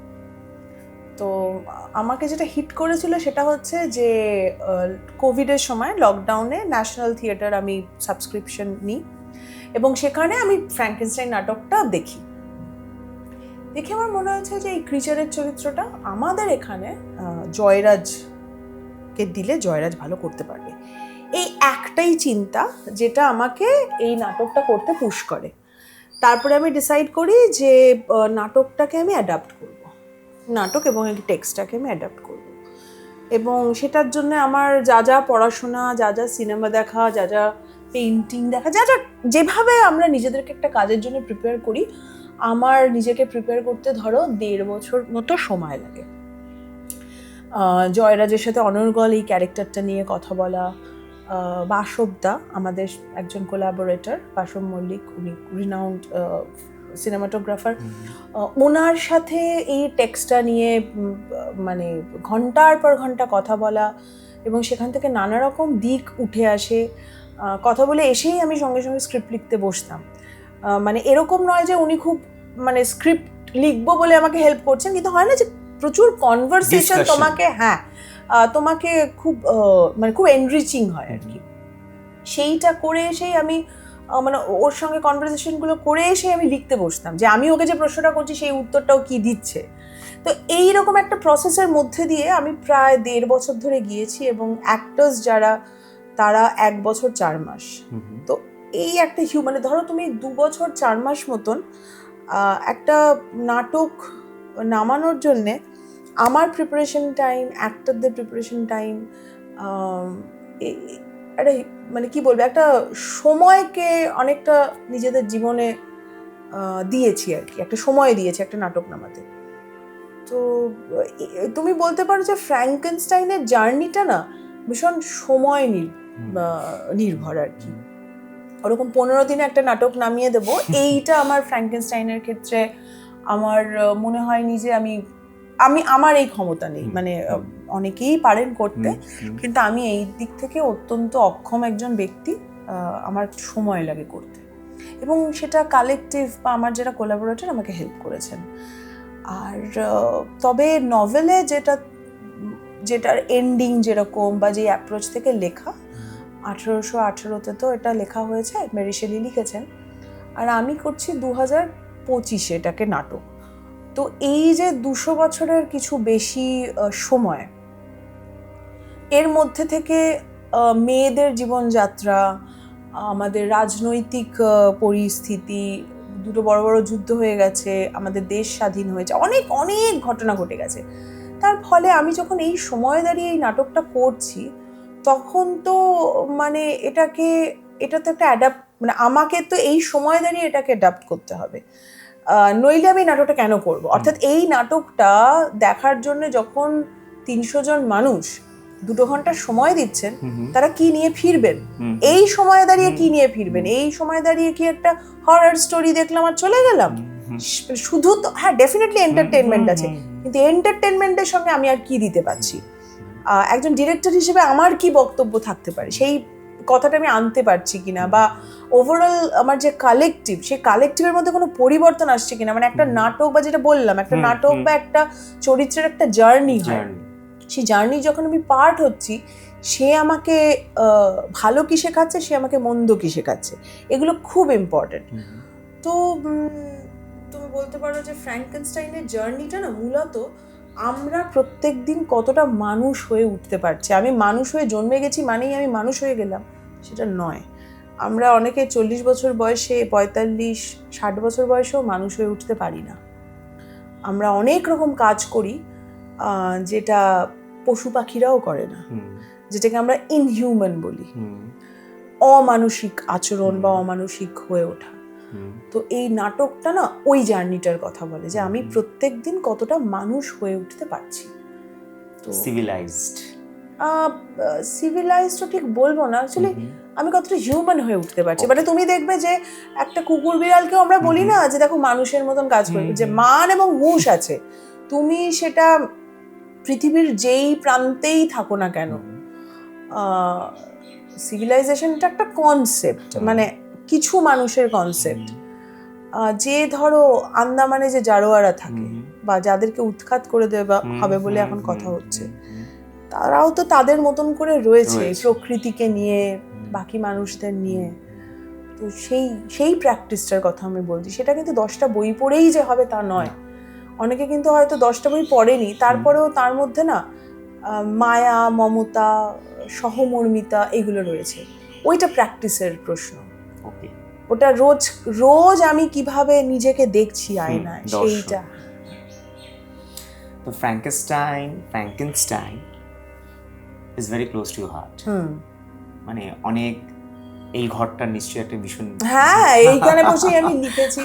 তো আমাকে যেটা হিট করেছিল সেটা হচ্ছে যে কোভিডের সময় লকডাউনে ন্যাশনাল থিয়েটার আমি সাবস্ক্রিপশন নিই, এবং সেখানে আমি ফ্র্যাঙ্কেনস্টাইন নাটকটা দেখে আমার মনে হয়েছে যে এই ক্রিচারের চরিত্রটা আমাদের এখানে জয়রাজকে দিলে জয়রাজ ভালো করতে পারবে। এই একটাই চিন্তা যেটা আমাকে এই নাটকটা করতে পুশ করে। তারপরে আমি ডিসাইড করি যে নাটকটাকে আমি অ্যাডাপ্ট করব, নাটক এবং এই টেক্সটটাকে আমি অ্যাডাপ্ট করব, এবং সেটার জন্য আমার যা যা পড়াশোনা, যা যা সিনেমা দেখা, যা যা পেইন্টিং দেখা, যা যা যেভাবে আমরা নিজেদেরকে একটা কাজের জন্য প্রিপেয়ার করি, আমার নিজেকে প্রিপেয়ার করতে ধরো 1.5 বছর মতো সময় লাগে। জয়রাজের সাথে অনর্গল এই ক্যারেক্টারটা নিয়ে কথা বলা, বাসবদা আমাদের একজন কোলাবোরেটর, বাসব মল্লিক, উনি রিনাউন্ড সিনেমাটোগ্রাফার, ওনার সাথে এই টেক্সটটা নিয়ে মানে ঘন্টার পর ঘন্টা কথা বলা, এবং সেখান থেকে নানা রকম দিক উঠে আসে। কথা বলে এসেই আমি সঙ্গে সঙ্গে স্ক্রিপ্ট লিখতে বসতাম। মানে এরকম নয় যে উনি খুব মানে স্ক্রিপ্ট লিখবো বলে আমাকে হেল্প করছেন, কিন্তু হয় না যে প্রচুর কনভারসেশন তোমাকে, হ্যাঁ তোমাকে খুব মানে খুব এনরিচিং হয় আর কি। সেইটা করে এসেই আমি মানে ওর সঙ্গে কনভারসেশনগুলো করে এসে আমি লিখতে বসতাম, যে আমি ওকে যে প্রশ্নটা করছি সেই উত্তরটাও কি দিচ্ছে। তো এইরকম একটা প্রসেসের মধ্যে দিয়ে আমি প্রায় 1.5 বছর ধরে গিয়েছি, এবং অ্যাক্টার্স যারা তারা 1 বছর 4 মাস। তো এই একটা মানে ধরো তুমি 2 বছর 4 মাস মতন একটা নাটক নামানোর জন্যে আমার প্রিপারেশন টাইম, অ্যাক্টরদের প্রিপারেশন টাইম, একটা মানে কি বলবো, একটা সময়কে অনেকটা নিজেদের জীবনে দিয়েছি আর কি, একটা সময় দিয়েছি একটা নাটক নামাতে। তো তুমি বলতে পারো যে ফ্র্যাঙ্কেনস্টাইনের জার্নিটা না ভীষণ সময় নির্ভর আর কি। ওরকম 15 দিনে একটা নাটক নামিয়ে দেবো, এইটা আমার ফ্র্যাঙ্কেনস্টাইনের ক্ষেত্রে আমার মনে হয়নি যে আমার এই ক্ষমতা নেই। মানে অনেকেই পারেন করতে, কিন্তু আমি এই দিক থেকে অত্যন্ত অক্ষম একজন ব্যক্তি, আমার সময় লাগে করতে, এবং সেটা কালেকটিভ বা আমার যারা কোলাবোরেটর আমাকে হেল্প করেছেন। আর তবে নভেলে যেটার এন্ডিং যেরকম বা যে অ্যাপ্রোচ থেকে লেখা, 1818-তে তো এটা লেখা হয়েছে, মেরি শেলি লিখেছেন, আর আমি করছি 2025-এ এটাকে নাটক। তো এই যে 200 বছরের কিছু বেশি সময়, এর মধ্যে থেকে মেয়েদের জীবনযাত্রা, আমাদের রাজনৈতিক পরিস্থিতি, দুটো বড় বড় যুদ্ধ হয়ে গেছে, আমাদের দেশ স্বাধীন হয়েছে, অনেক অনেক ঘটনা ঘটে গেছে। তার ফলে আমি যখন এই সময় দাঁড়িয়ে এই নাটকটা করছি, তখন তো মানে এটা তো একটা অ্যাডাপ্ট, মানে আমাকে তো এই সময় দাঁড়িয়ে এটাকে অ্যাডাপ্ট করতে হবে, নইলে আমি নাটকটা কেন করব। অর্থাৎ এই নাটকটা দেখার জন্য যখন 300 জন মানুষ 2 ঘন্টা সময় দিচ্ছেন, তারা কি নিয়ে ফিরবেন, এই সময় দাঁড়িয়ে কি নিয়ে ফিরবেন, এই সময় দাঁড়িয়ে কি একটা হরর স্টোরি দেখলাম আর চলে গেলাম, শুধু তো হ্যাঁ ডেফিনেটলি এন্টারটেনমেন্ট আছে, কিন্তু এন্টারটেনমেন্টের সঙ্গে আমি আর কি দিতে পারছি, একজন ডিরেক্টর হিসেবে আমার কি বক্তব্য থাকতে পারে, সেই কথাটা আমি আনতে পারছি কিনা, বা ওভারঅল আমার যে কালেকটিভ, সেই কালেকটিভের মধ্যে কোনো পরিবর্তন আসছে কিনা। মানে একটা নাটক বা যেটা বললাম, একটা নাটক বা একটা চরিত্রের একটা জার্নি হয়, সেই জার্নি যখন আমি পার্ট হচ্ছি, সে আমাকে ভালো কি শেখাচ্ছে, সে আমাকে মন্দ কি শেখাচ্ছে, এগুলো খুব ইম্পর্টেন্ট। তো তুমি বলতে পারো যে ফ্র্যাঙ্কেনস্টাইনের জার্নিটা না মূলত আমরা প্রত্যেক দিন কতটা মানুষ হয়ে উঠতে পারছি। আমি মানুষ হয়ে জন্মে গেছি মানেই আমি মানুষ হয়ে গেলাম, সেটা নয়। আমরা অনেকে 40 বছর বয়সে, 45-60 বছর বয়সেও মানুষ হয়ে উঠতে পারি না। আমরা অনেক রকম কাজ করি যেটা পশু পাখিরাও করে না, যেটাকে আমরা ইনহিউম্যান বলি, অমানসিক আচরণ বা অমানসিক হয়ে ওঠা। তো এই নাটকটা না ওই জার্নিটার কথা বলে, যে আমি প্রত্যেক দিন কতটা মানুষ হয়ে উঠতে পারছি। তো সিভিলাইজড ঠিক বলবো না, অ্যাকচুয়ালি আমি কতটা হিউম্যান হয়ে উঠতে পারছি। মানে তুমি দেখবে যে একটা কুকুর বিড়ালকেও আমরা বলি না যে দেখো মানুষের মতন কাজ করে, যে মান এবং হুঁশ আছে। তুমি সেটা পৃথিবীর যেই প্রান্তেই থাকো না কেন, সিভিলাইজেশনটা একটা কনসেপ্ট, মানে কিছু মানুষের কনসেপ্ট। যে ধরো আন্দামানে যে জারোয়ারা থাকে বা যাদেরকে উৎখাত করে দেওয়া হবে বলে এখন কথা হচ্ছে, তারাও তো তাদের মতন করে রয়েছে প্রকৃতিকে নিয়ে, বাকি মানুষদের নিয়ে। তো সেই প্র্যাকটিসটার কথা আমি বলছি। সেটা কিন্তু 10টা বই পড়েই যে হবে তা নয়। অনেকে কিন্তু হয়তো 10টা বই পড়েনি, তারপরেও তার মধ্যে না মায়া, মমতা, সহমর্মিতা এগুলো রয়েছে। ওইটা প্র্যাকটিসের প্রশ্ন। ওটা রোজ আমি কিভাবে নিজেকে দেখছি আয়নায়, সেইটা। তো Frankenstein is very close to your heart. মানে অনেক, এই ঘরটা নিশ্চয়ই একটা ভীষণ, হ্যাঁ এইখানে বসেই আমি লিখেছি।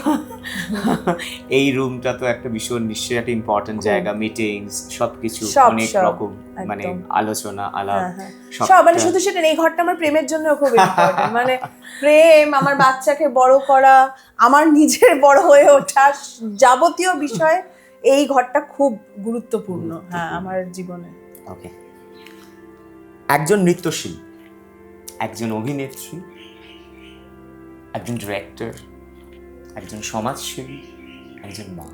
এই রুমটা তো একটা ভীষণ নিশ্চয়ই একটা ইম্পর্টেন্ট জায়গা, মিটিংস সবকিছু, অনেক রকম মানে আলোচনা আলাপ সব, মানে শুধু সেটা এই ঘরটা আমার প্রেমের জন্য খুব ইম্পর্টেন্ট। মানে প্রেম, আমার বাচ্চাকে বড় করা, আমার নিজের বড় হয়ে ওঠা, যাবতীয় বিষয় এই ঘরটা খুব গুরুত্বপূর্ণ হ্যাঁ আমার জীবনে। ওকে, একজন নৃত্যশিল্পী, একজন অভিনেত্রী, একজন ডিরেক্টর, একজন সমাজসেবী, একজন মা,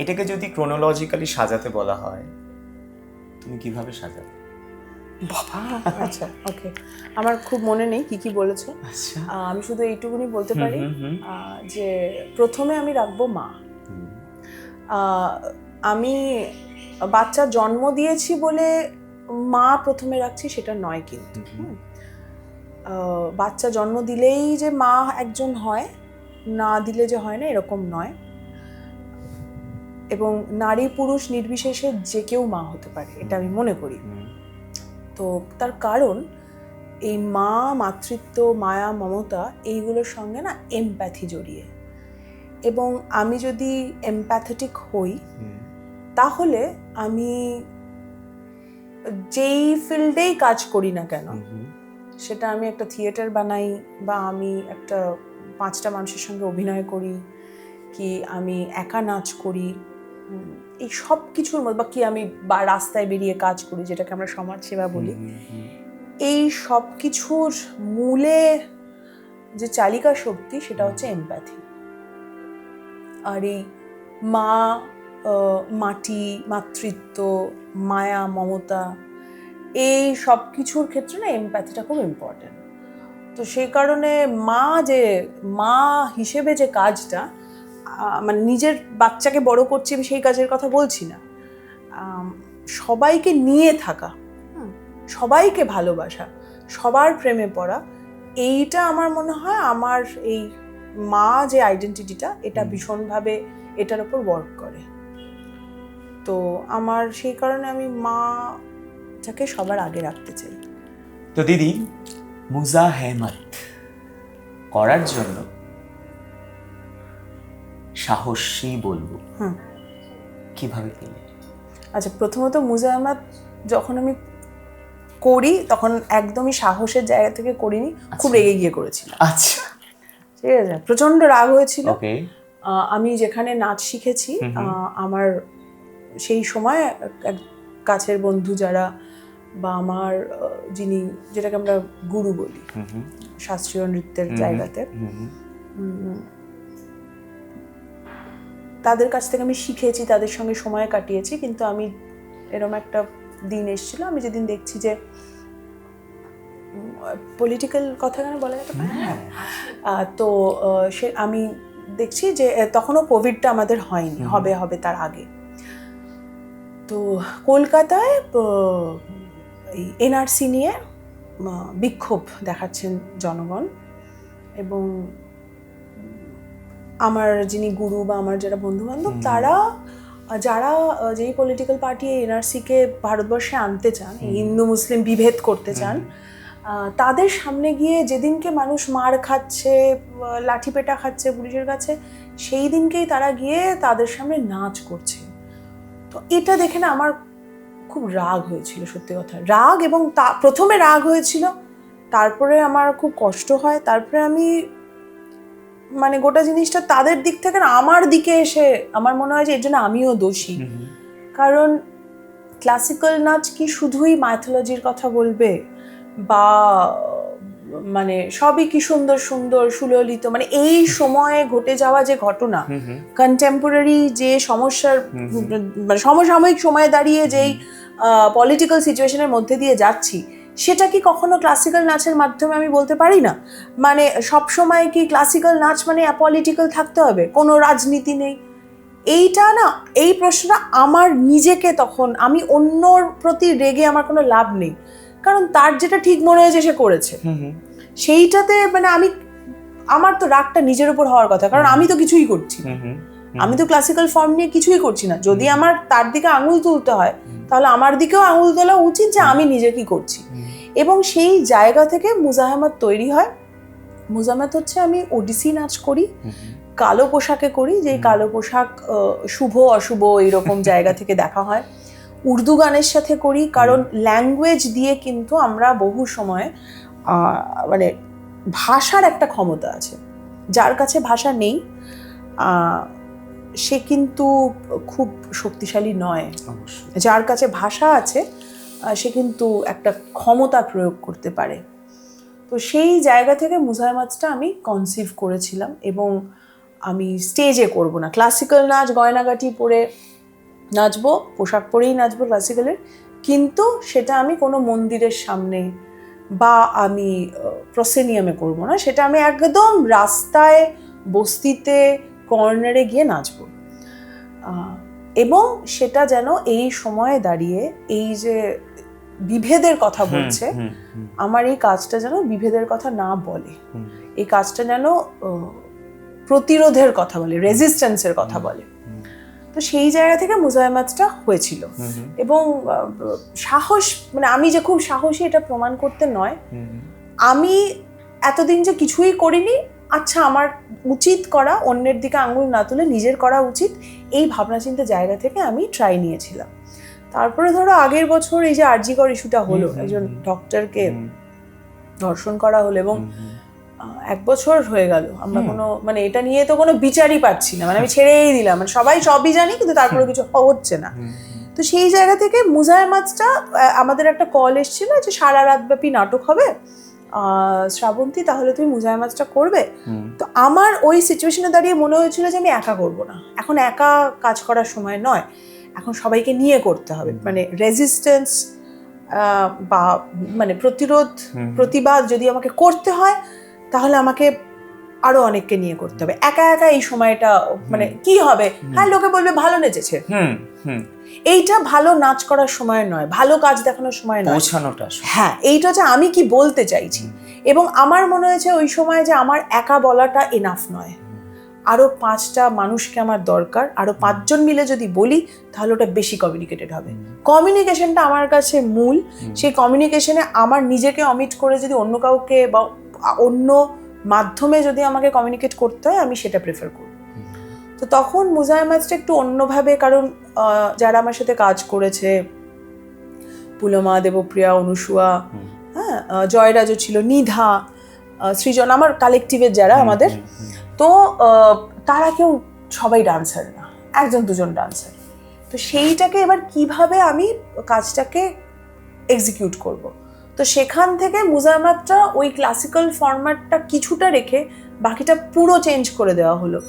এটাকে যদি ক্রোনোলজিক্যালি সাজাতে বলা হয়, তুমি কিভাবে সাজাবে? বাবা, আচ্ছা ওকে, আমার খুব মনে নেই কি কি বলেছো। আমি শুধু এইটুকুনি বলতে পারি যে প্রথমে আমি রাখবো মা। আমি বাচ্চা জন্ম দিয়েছি বলে মা প্রথমে রাখছি সেটা নয়, কিন্তু বাচ্চা জন্ম দিলেই যে মা একজন হয়, না দিলে যে হয় না এরকম নয়। এবং নারী পুরুষ নির্বিশেষে যে কেউ মা হতে পারে, এটা আমি মনে করি। তো তার কারণ এই মা, মাতৃত্ব, মায়া, মমতা এইগুলোর সঙ্গে না এমপ্যাথি জড়িয়ে। এবং আমি যদি এমপ্যাথেটিক হই, তাহলে আমি যেই ফিল্ডেই কাজ করি না কেন, সেটা আমি একটা থিয়েটার বানাই বা আমি একটা 5টা মানুষের সঙ্গে অভিনয় করি, কি আমি একা নাচ করি, এই সব কিছুর মধ্যে, বা কি আমি বা রাস্তায় বেরিয়ে কাজ করি, যেটাকে আমরা সমাজসেবা বলি, এই সব কিছুর মূলে যে চালিকা শক্তি সেটা হচ্ছে এমপ্যাথি। আর এই মা, মাটি, মাতৃত্ব, মায়া, মমতা, এই সব কিছুর ক্ষেত্রে না এমপ্যাথিটা খুব ইম্পর্টেন্ট। তো সেই কারণে মা হিসেবে যে কাজটা, মানে নিজের বাচ্চাকে বড় করছি আমি সেই কাজের কথা বলছি না, সবাইকে নিয়ে থাকা, সবাইকে ভালোবাসা, সবার প্রেমে পড়া, এইটা আমার মনে হয় আমার এই মা যে আইডেন্টিটিটা, এটা ভীষণভাবে এটার উপর ওয়ার্ক করে। তো আমার সেই কারণে আমি মাটাকে সবার আগে রাখতে চাই। তো দিদি, মুজাহেমত করার জন্য সাহসী বলবো, কিভাবে পেলে? আচ্ছা, প্রথমত মুজাহেমত যখন আমি করি তখন একদমই সাহসের জায়গা থেকে করিনি, খুব রেগে গিয়ে করেছিলাম। আচ্ছা, ঠিক আছে, প্রচন্ড রাগ হয়েছিল। আমি যেখানে নাচ শিখেছি, আমার সেই সময় কাছের বন্ধু যারা, বা আমার যিনি, যেটাকে আমরা গুরু বলি শাস্ত্রীয় নৃত্যের জায়গাতে, তাদের কাছ থেকে আমি শিখেছি, তাদের সঙ্গে সময় কাটিয়েছি, কিন্তু আমি এরকম একটা দিন এসেছিল, আমি যেদিন দেখছি যে পলিটিক্যাল কথা কেন বলা যেতে পারে, তো সে আমি দেখছি যে তখনও কোভিডটা আমাদের হয়নি, হবে তার আগে। তো কলকাতায় এই এনআরসি নিয়ে বিক্ষোভ দেখাচ্ছেন জনগণ, এবং আমার যিনি গুরু বা আমার যারা বন্ধু বান্ধব তারা যারা যেই পলিটিক্যাল পার্টি এনআরসিকে ভারতবর্ষে আনতে চান, হিন্দু মুসলিম বিভেদ করতে চান, তাদের সামনে গিয়ে যেদিনকে মানুষ মার খাচ্ছে, লাঠি পেটা খাচ্ছে পুলিশের কাছে, সেই দিনকেই তারা গিয়ে তাদের সামনে নাচ করছে। তো এটা দেখে না আমার খুব রাগ হয়েছিল, সত্যি কথা রাগ, এবং প্রথমে রাগ হয়েছিল, তারপরে আমার খুব কষ্ট হয়, তারপরে আমি মানে গোটা জিনিসটা তাদের দিক থেকে না আমার দিকে এসে আমার মনে হয় যে এর জন্য আমিও দোষী। কারণ ক্লাসিক্যাল নাচ কি শুধুই মাইথোলজির কথা বলবে, বা মানে সবই কি সুন্দর সুন্দর সুললিত, মানে এই সময়ে ঘটে যাওয়া যে ঘটনা, কন্টেম্পোরারি যে সমস্যার, মানে সমসাময়িক সময়ে দাঁড়িয়ে যেই পলিটিক্যাল সিচুয়েশনের মধ্যে দিয়ে যাচ্ছি, সেটা কি কখনো ক্লাসিক্যাল নাচের মাধ্যমে আমি বলতে পারি না? মানে সবসময় কি ক্লাসিক্যাল নাচ মানে অ্যাপলিটিক্যাল থাকতে হবে, কোনো রাজনীতি নেই? এইটা না, এই প্রশ্নটা আমার নিজেকে, তখন আমি অন্যর প্রতি রেগে আমার কোনো লাভ নেই, কারণ তার যেটা ঠিক মনে হয়েছে সে করেছে, সেইটাতে মানে আমার তো রাগটা নিজের উপর হওয়ার কথা, কারণ আমি তো কিছুই করছি না, আমি তো ক্লাসিক্যাল ফর্ম নিয়ে কিছুই করছি না। যদি আমার তার দিকে আঙুল তুলতে হয়, তাহলে আমার দিকেও আঙুল তোলা উচিত যে আমি নিজে কি করছি। এবং সেই জায়গা থেকে মুজাহামাত তৈরি হয়। মুজাহামাত হচ্ছে আমি ওডিসি নাচ করি, কালো পোশাকে করি, যে কালো পোশাক শুভ অশুভ এইরকম জায়গা থেকে দেখা হয়। উর্দু গানের সাথে করি, কারণ ল্যাঙ্গুয়েজ দিয়ে কিন্তু আমরা বহু সময় মানে ভাষার একটা ক্ষমতা আছে, যার কাছে ভাষা নেই সে কিন্তু খুব শক্তিশালী নয়, যার কাছে ভাষা আছে সে কিন্তু একটা ক্ষমতা প্রয়োগ করতে পারে। তো সেই জায়গা থেকে মুজাহামাতটা আমি কনসিভ করেছিলাম, এবং আমি স্টেজে করব না, ক্লাসিক্যাল নাচ গয়নাগাটি পরে নাচবো, পোশাক পরেই নাচবো ক্লাসিক্যালের, কিন্তু সেটা আমি কোনো মন্দিরের সামনে বা আমি প্রসেনিয়ামে করব না, সেটা আমি একদম রাস্তায়, বস্তিতে, কর্নারে গিয়ে নাচবো। এবং সেটা যেন এই সময়ে দাঁড়িয়ে এই যে বিভেদের কথা বলছে, আমার এই কাজটা যেন বিভেদের কথা না বলে, এই কাজটা যেন প্রতিরোধের কথা বলে, রেজিস্ট্যান্সের কথা বলে। তো সেই জায়গা থেকে মুজাহামাতটা হয়েছিল। এবং সাহস, মানে আমি যে খুব সাহসী এটা প্রমাণ করতে নয়, আমি এতদিন যে কিছুই করিনি, আচ্ছা আমার উচিত করা, অন্যের দিকে আঙুল না তুলে নিজের করা উচিত, এই ভাবনা চিন্তা জায়গা থেকে আমি ট্রাই নিয়েছিলাম। তারপরে ধরো আগের বছর এই যে আরজিকর ইস্যুটা হলো, একজন ডক্টরকে ধর্ষণ করা হলো, এবং 1 বছর হয়ে গেল আমরা কোনো মানে এটা নিয়ে তো কোনো বিচারই পাচ্ছি না, মানে আমি ছেড়েই দিলাম, মানে সবাই সবই জানি কিন্তু তারপরে কিছু হচ্ছে না। তো সেই জায়গা থেকে মুজাহামাতটা আমাদের একটা কল এসেছিল যে সারা রাত ব্যাপী নাটক হবে, শ্রাবন্তী তাহলে তুমি মুজাহামাতটা করবে। তো আমার ওই সিচুয়েশনে দাঁড়িয়ে মনে হয়েছিল যে আমি একা করব না, এখন একা কাজ করার সময় নয়, এখন সবাইকে নিয়ে করতে হবে, মানে রেজিস্ট্যান্স বা মানে প্রতিরোধ প্রতিবাদ যদি আমাকে করতে হয়, তাহলে আমাকে আরো অনেককে নিয়ে করতে হবে। একা একা এই সময়টা মানে কি হবে, হ্যাঁ লোকে বলবে ভালো নেচেছে, এইটা ভালো নাচ করার সময় নয়, ভালো কাজ দেখানোর সময় নয়, হ্যাঁ এইটা যে আমি কি বলতে চাইছি। এবং আমার মনে হয়েছে ওই সময় যে আমার একা বলাটা এনাফ নয়, আরো 5টা মানুষকে আমার দরকার, আরো 5 জন মিলে যদি বলি তাহলে ওটা বেশি কমিউনিকেটেড হবে। কমিউনিকেশনটা আমার কাছে মূল, সেই কমিউনিকেশনে আমার নিজেকে অমিট করে যদি অন্য কাউকে বা অন্য মাধ্যমে যদি আমাকে কমিউনিকেট করতে হয়, আমি সেটা প্রেফার করব। তো তখন মুজাহামাতটা একটু অন্যভাবে, কারণ যারা আমার সাথে কাজ করেছে, পুলমা, দেবপ্রিয়া, অনুসুয়া, হ্যাঁ জয়রাজও ছিল, নিধা, সৃজন, আমার কালেকটিভের যারা আমাদের, তো তারা কেউ সবাই ডান্সার না, 1-2 ডান্সার। তো সেইটাকে এবার কিভাবে আমি কাজটাকে এক্সিকিউট করব, তো সেখান থেকে মুজাহামাতটা ওই ক্লাসিক্যাল ফরম্যাটটা কিছুটা রেখে বাকিটা পুরো চেঞ্জ করে দেওয়া হলো।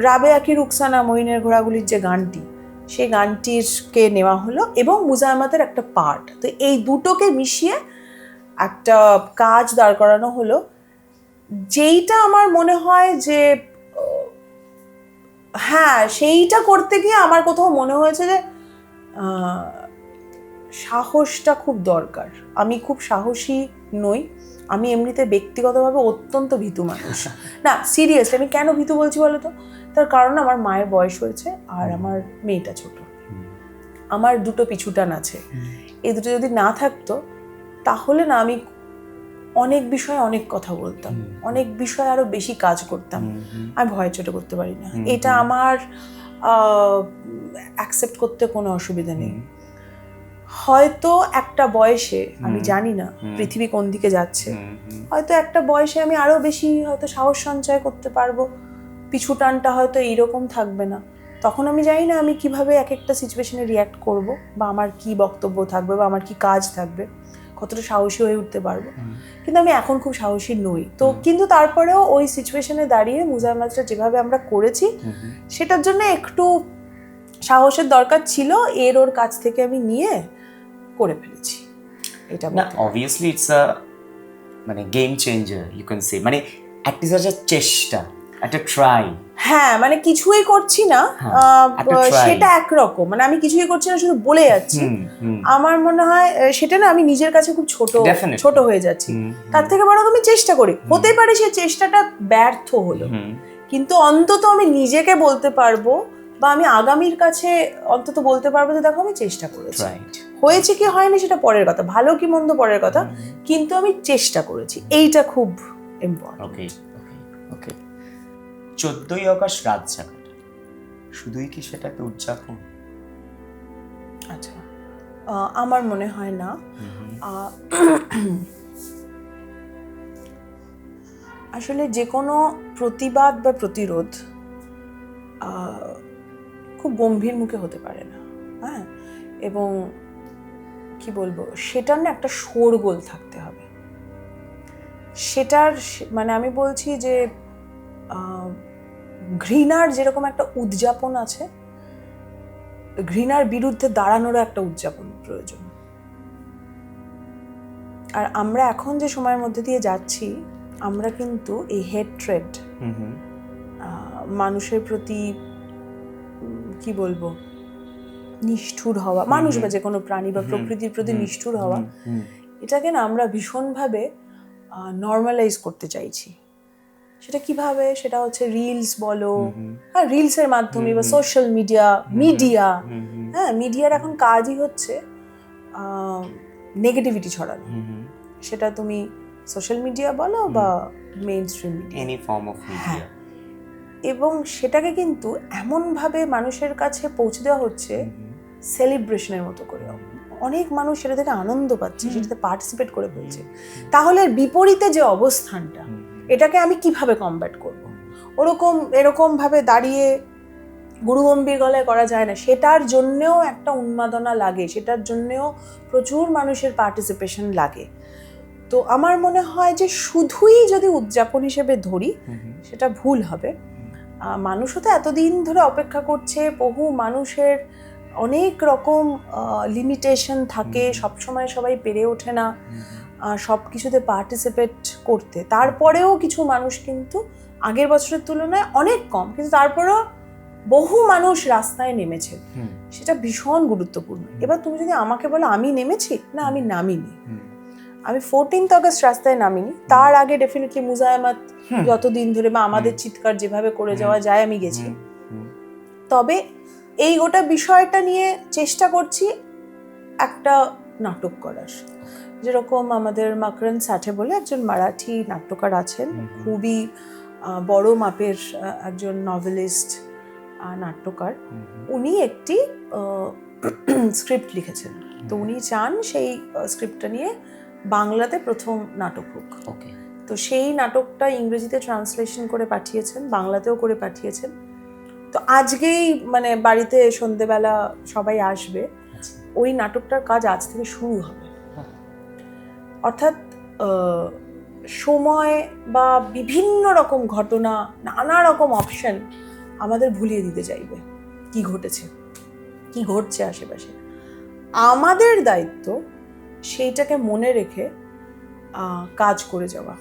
রাবেয়া কি রুকসানা, মঈনের ঘোড়াগুলির যে গানটি, সেই গানটিরকে নেওয়া হলো এবং মুজায়ামাতের একটা পার্ট। তো এই দুটোকে মিশিয়ে একটা কাজ দাঁড় করানো হলো, যেইটা আমার মনে হয় যে হ্যাঁ, সেইটা করতে গিয়ে আমার কোথাও মনে হয়েছে যে সাহসটা খুব দরকার। আমি খুব সাহসী নই, আমি এমনিতে ব্যক্তিগতভাবে অত্যন্ত ভীতু মানুষ। না সিরিয়াসলি, আমি কেন ভীতু বলছি বলো তো? তার কারণ আমার মায়ের বয়স হয়েছে আর আমার মেয়েটা ছোট, আমার দুটো পিছুটান আছে। এই দুটো যদি না থাকতো তাহলে না আমি অনেক বিষয়ে অনেক কথা বলতাম, অনেক বিষয়ে আরো বেশি কাজ করতাম। আমি ভয় চোটে করতে পারি না, এটা আমার অ্যাকসেপ্ট করতে কোনো অসুবিধা নেই। হয়তো একটা বয়সে, আমি জানি না পৃথিবী কোন দিকে যাচ্ছে, হয়তো একটা বয়সে আমি আরো বেশি হয়তো সাহস সঞ্চয় করতে পারবো, পিছু টানটা হয়তো এইরকম থাকবে না। তখন আমি জানি না আমি কিভাবে এক একটা সিচুয়েশনে রিয়্যাক্ট করব, বা আমার কি বক্তব্য থাকবে, বা আমার কি কাজ থাকবে, কতটা সাহসী হয়ে উঠতে পারবো। কিন্তু আমি এখন খুব সাহসী নই। তো কিন্তু তারপরেও ওই সিচুয়েশনে দাঁড়িয়ে মুজায়ামাতটা যেভাবে আমরা করেছি, সেটার জন্য একটু সাহসের দরকার ছিল, ওর কাছ থেকে আমি নিয়ে করে ফেলেছি। এটা না অবভিয়াসলি ইটস আ মানে game changer you can say, মানে একটা চেষ্টা, একটা ট্রাই। হ্যাঁ, মানে কিছুই করছি না সেটা একরকম, মানে আমি কিছুই করছি না, শুধু বলে যাচ্ছি। আমার মনে হয় সেটা না, আমি নিজের কাছে খুব ছোট হয়ে যাচ্ছি। তার থেকে বরং আমি চেষ্টা করি, হতে পারে সেই চেষ্টাটা ব্যর্থ হলো, কিন্তু অন্তত আমি নিজেকে বলতে পারবো, বা আমি আগামীর কাছে অন্তত বলতে পারবো যে দেখো আমি চেষ্টা করেছি। হয়েছে কি হয়নি সেটা পরের কথা, ভালো কি মন্দ পরের কথা, কিন্তু আমি চেষ্টা করেছি, এইটা খুব ইম্পর্টেন্ট। ওকে 14ই আগস্ট রাত জাগাটা শুধুই কি সেটা একটা উদযাপন? আচ্ছা, আমার মনে হয় না। আসলে যে কোনো প্রতিবাদ বা প্রতিরোধ খুব গম্ভীর মুখে হতে পারে না, হ্যাঁ, এবং কি বলবো, সেটার না একটা শোরগোল থাকতে হবে। সেটার মানে আমি বলছি যে ঘৃণার যেরকম একটা উদযাপন আছে, ঘৃণার বিরুদ্ধে দাঁড়ানোরও একটা উদযাপন প্রয়োজন। আর আমরা এখন যে সময়ের মধ্যে দিয়ে যাচ্ছি, আমরা কিন্তু এই হেট্রেড, মানুষের প্রতি কি বলবো নিষ্ঠুর হওয়া, মানুষ বা যে কোনো প্রাণী বা প্রকৃতির প্রতি নিষ্ঠুর হওয়া, এটাকে না আমরা ভীষণভাবে নর্মালাইজ করতে চাইছি। সেটা কিভাবে? সেটা হচ্ছে রিলস বলো, হ্যাঁ, রিলসের মাধ্যমে, বা সোশ্যাল মিডিয়া, হ্যাঁ, মিডিয়ার এখন কাজই হচ্ছে নেগেটিভিটি ছড়ানো। সেটা তুমি সোশ্যাল মিডিয়া বলো বা main stream media, any form of media, এবং সেটাকে কিন্তু এমনভাবে মানুষের কাছে পৌঁছে দেওয়া হচ্ছে সেলিব্রেশনের মতো করে। অনেক মানুষ সেটা থেকে আনন্দ পাচ্ছে, সেটাতে পার্টিসিপেট করে ফেলছে। তাহলে বিপরীতে যে অবস্থানটা, এটাকে আমি কিভাবে কমব্যাট করব? এরকম ভাবে দাঁড়িয়ে গুরুগম্ভীর গলায় করা যায় না, সেটার জন্যেও একটা উন্মাদনা লাগে, সেটার জন্যেও প্রচুর মানুষের পার্টিসিপেশন লাগে। তো আমার মনে হয় যে শুধুই যদি উদযাপন হিসেবে ধরি, সেটা ভুল হবে। মানুষও তো এতদিন ধরে অপেক্ষা করছে, বহু মানুষের অনেক রকম লিমিটেশন থাকে, সবসময় সবাই পেরে ওঠে না সব কিছুতে পার্টিসিপেট করতে। তারপরেও কিছু মানুষ কিন্তু আগের বছরের তুলনায় অনেক কম, কিন্তু তারপরেও বহু মানুষ রাস্তায় নেমেছে, সেটা ভীষণ গুরুত্বপূর্ণ। এবার তুমি যদি আমাকে বলো আমি নেমেছি, না আমি নামিনি, আমি 14th অগস্ট রাস্তায় নামিনি, তার আগে ডেফিনেটলি মুজায়ামাত যতদিন ধরে বা আমাদের চিৎকার যেভাবে করে যাওয়া যায় আমি গেছি। তবে এই গোটা বিষয়টা নিয়ে চেষ্টা করছি একটা নাটক করার, যেরকম আমাদের মাকরন সাঠে বলে একজন মারাঠি নাট্যকার আছেন, খুবই বড় মাপের একজন নভেলিস্ট, নাট্যকার। উনি একটি স্ক্রিপ্ট লিখেছেন, তো উনি চান সেই স্ক্রিপ্টটা নিয়ে বাংলাতে প্রথম নাটক হোক। তো সেই নাটকটা ইংরেজিতে ট্রান্সলেশন করে পাঠিয়েছেন, বাংলাতেও করে পাঠিয়েছেন। তো আজকেই মানে বাড়িতে সন্ধেবেলা সবাই আসবে, ওই নাটকটার কাজ আজ থেকে শুরু হবে। অর্থাৎ সময় বা বিভিন্ন রকম ঘটনা, নানা রকম অপশন আমাদের ভুলিয়ে দিতে চাইবে কি ঘটেছে। কি ঘটছে আশেপাশে। আমাদের দায়িত্ব সেইটাকে মনে রেখে কাজ করে যাওয়া।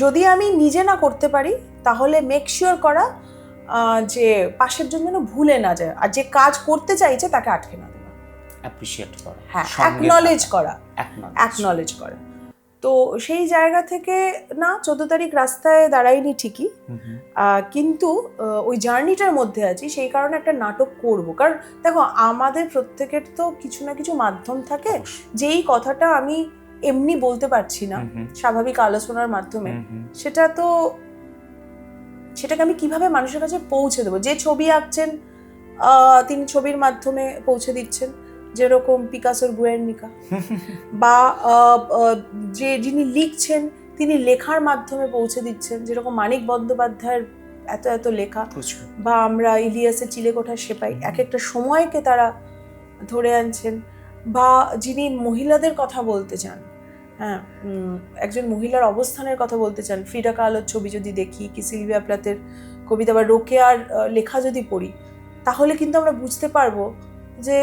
যদি আমি নিজে না করতে পারি তাহলে মেক শিওর করা যে পাশের জন যেন ভুলে না যায়, আর যে কাজ করতে চাইছে তাকে আটকে না দেওয়া। অ্যাপ্রিশিয়েট করা, হ্যাঁ, অ্যাকনলেজ করা। তো সেই জায়গা থেকে না 14 তারিখ রাস্তায় দাঁড়াইনি ঠিকই, কিন্তু ওই জার্নিটার মধ্যে আছি, সেই কারণে একটা নাটক করব। কারণ দেখো, আমাদের প্রত্যেকের তো কিছু না কিছু মাধ্যম থাকে, যেই কথাটা আমি এমনি বলতে পারছি না স্বাভাবিক আলোচনার মাধ্যমে, সেটাকে আমি কিভাবে মানুষের কাছে পৌঁছে দেবো। যে ছবি আঁকছেন তিনি ছবির মাধ্যমে পৌঁছে দিচ্ছেন, যেরকম পিকাসোর গুয়ের্নিকা, বা যিনি লিখছেন তিনি লেখার মাধ্যমে পৌঁছে দিচ্ছেন, যেরকম মানিক বন্দ্যোপাধ্যায়ের এত এত লেখা, বা আমরা ইলিয়াসের চিলেকোঠার সেপাই, এক একটা সময়কে তারা ধরে আনছেন, বা যিনি মহিলাদের কথা বলতে চান, হ্যাঁ, একজন মহিলার অবস্থানের কথা বলতে চান, ফ্রিডা কালোর ছবি যদি দেখি, কি সিলভিয়া প্লাথের কবিতা বা রোকেয়ার লেখা যদি পড়ি, তাহলে কিন্তু আমরা বুঝতে পারবো যে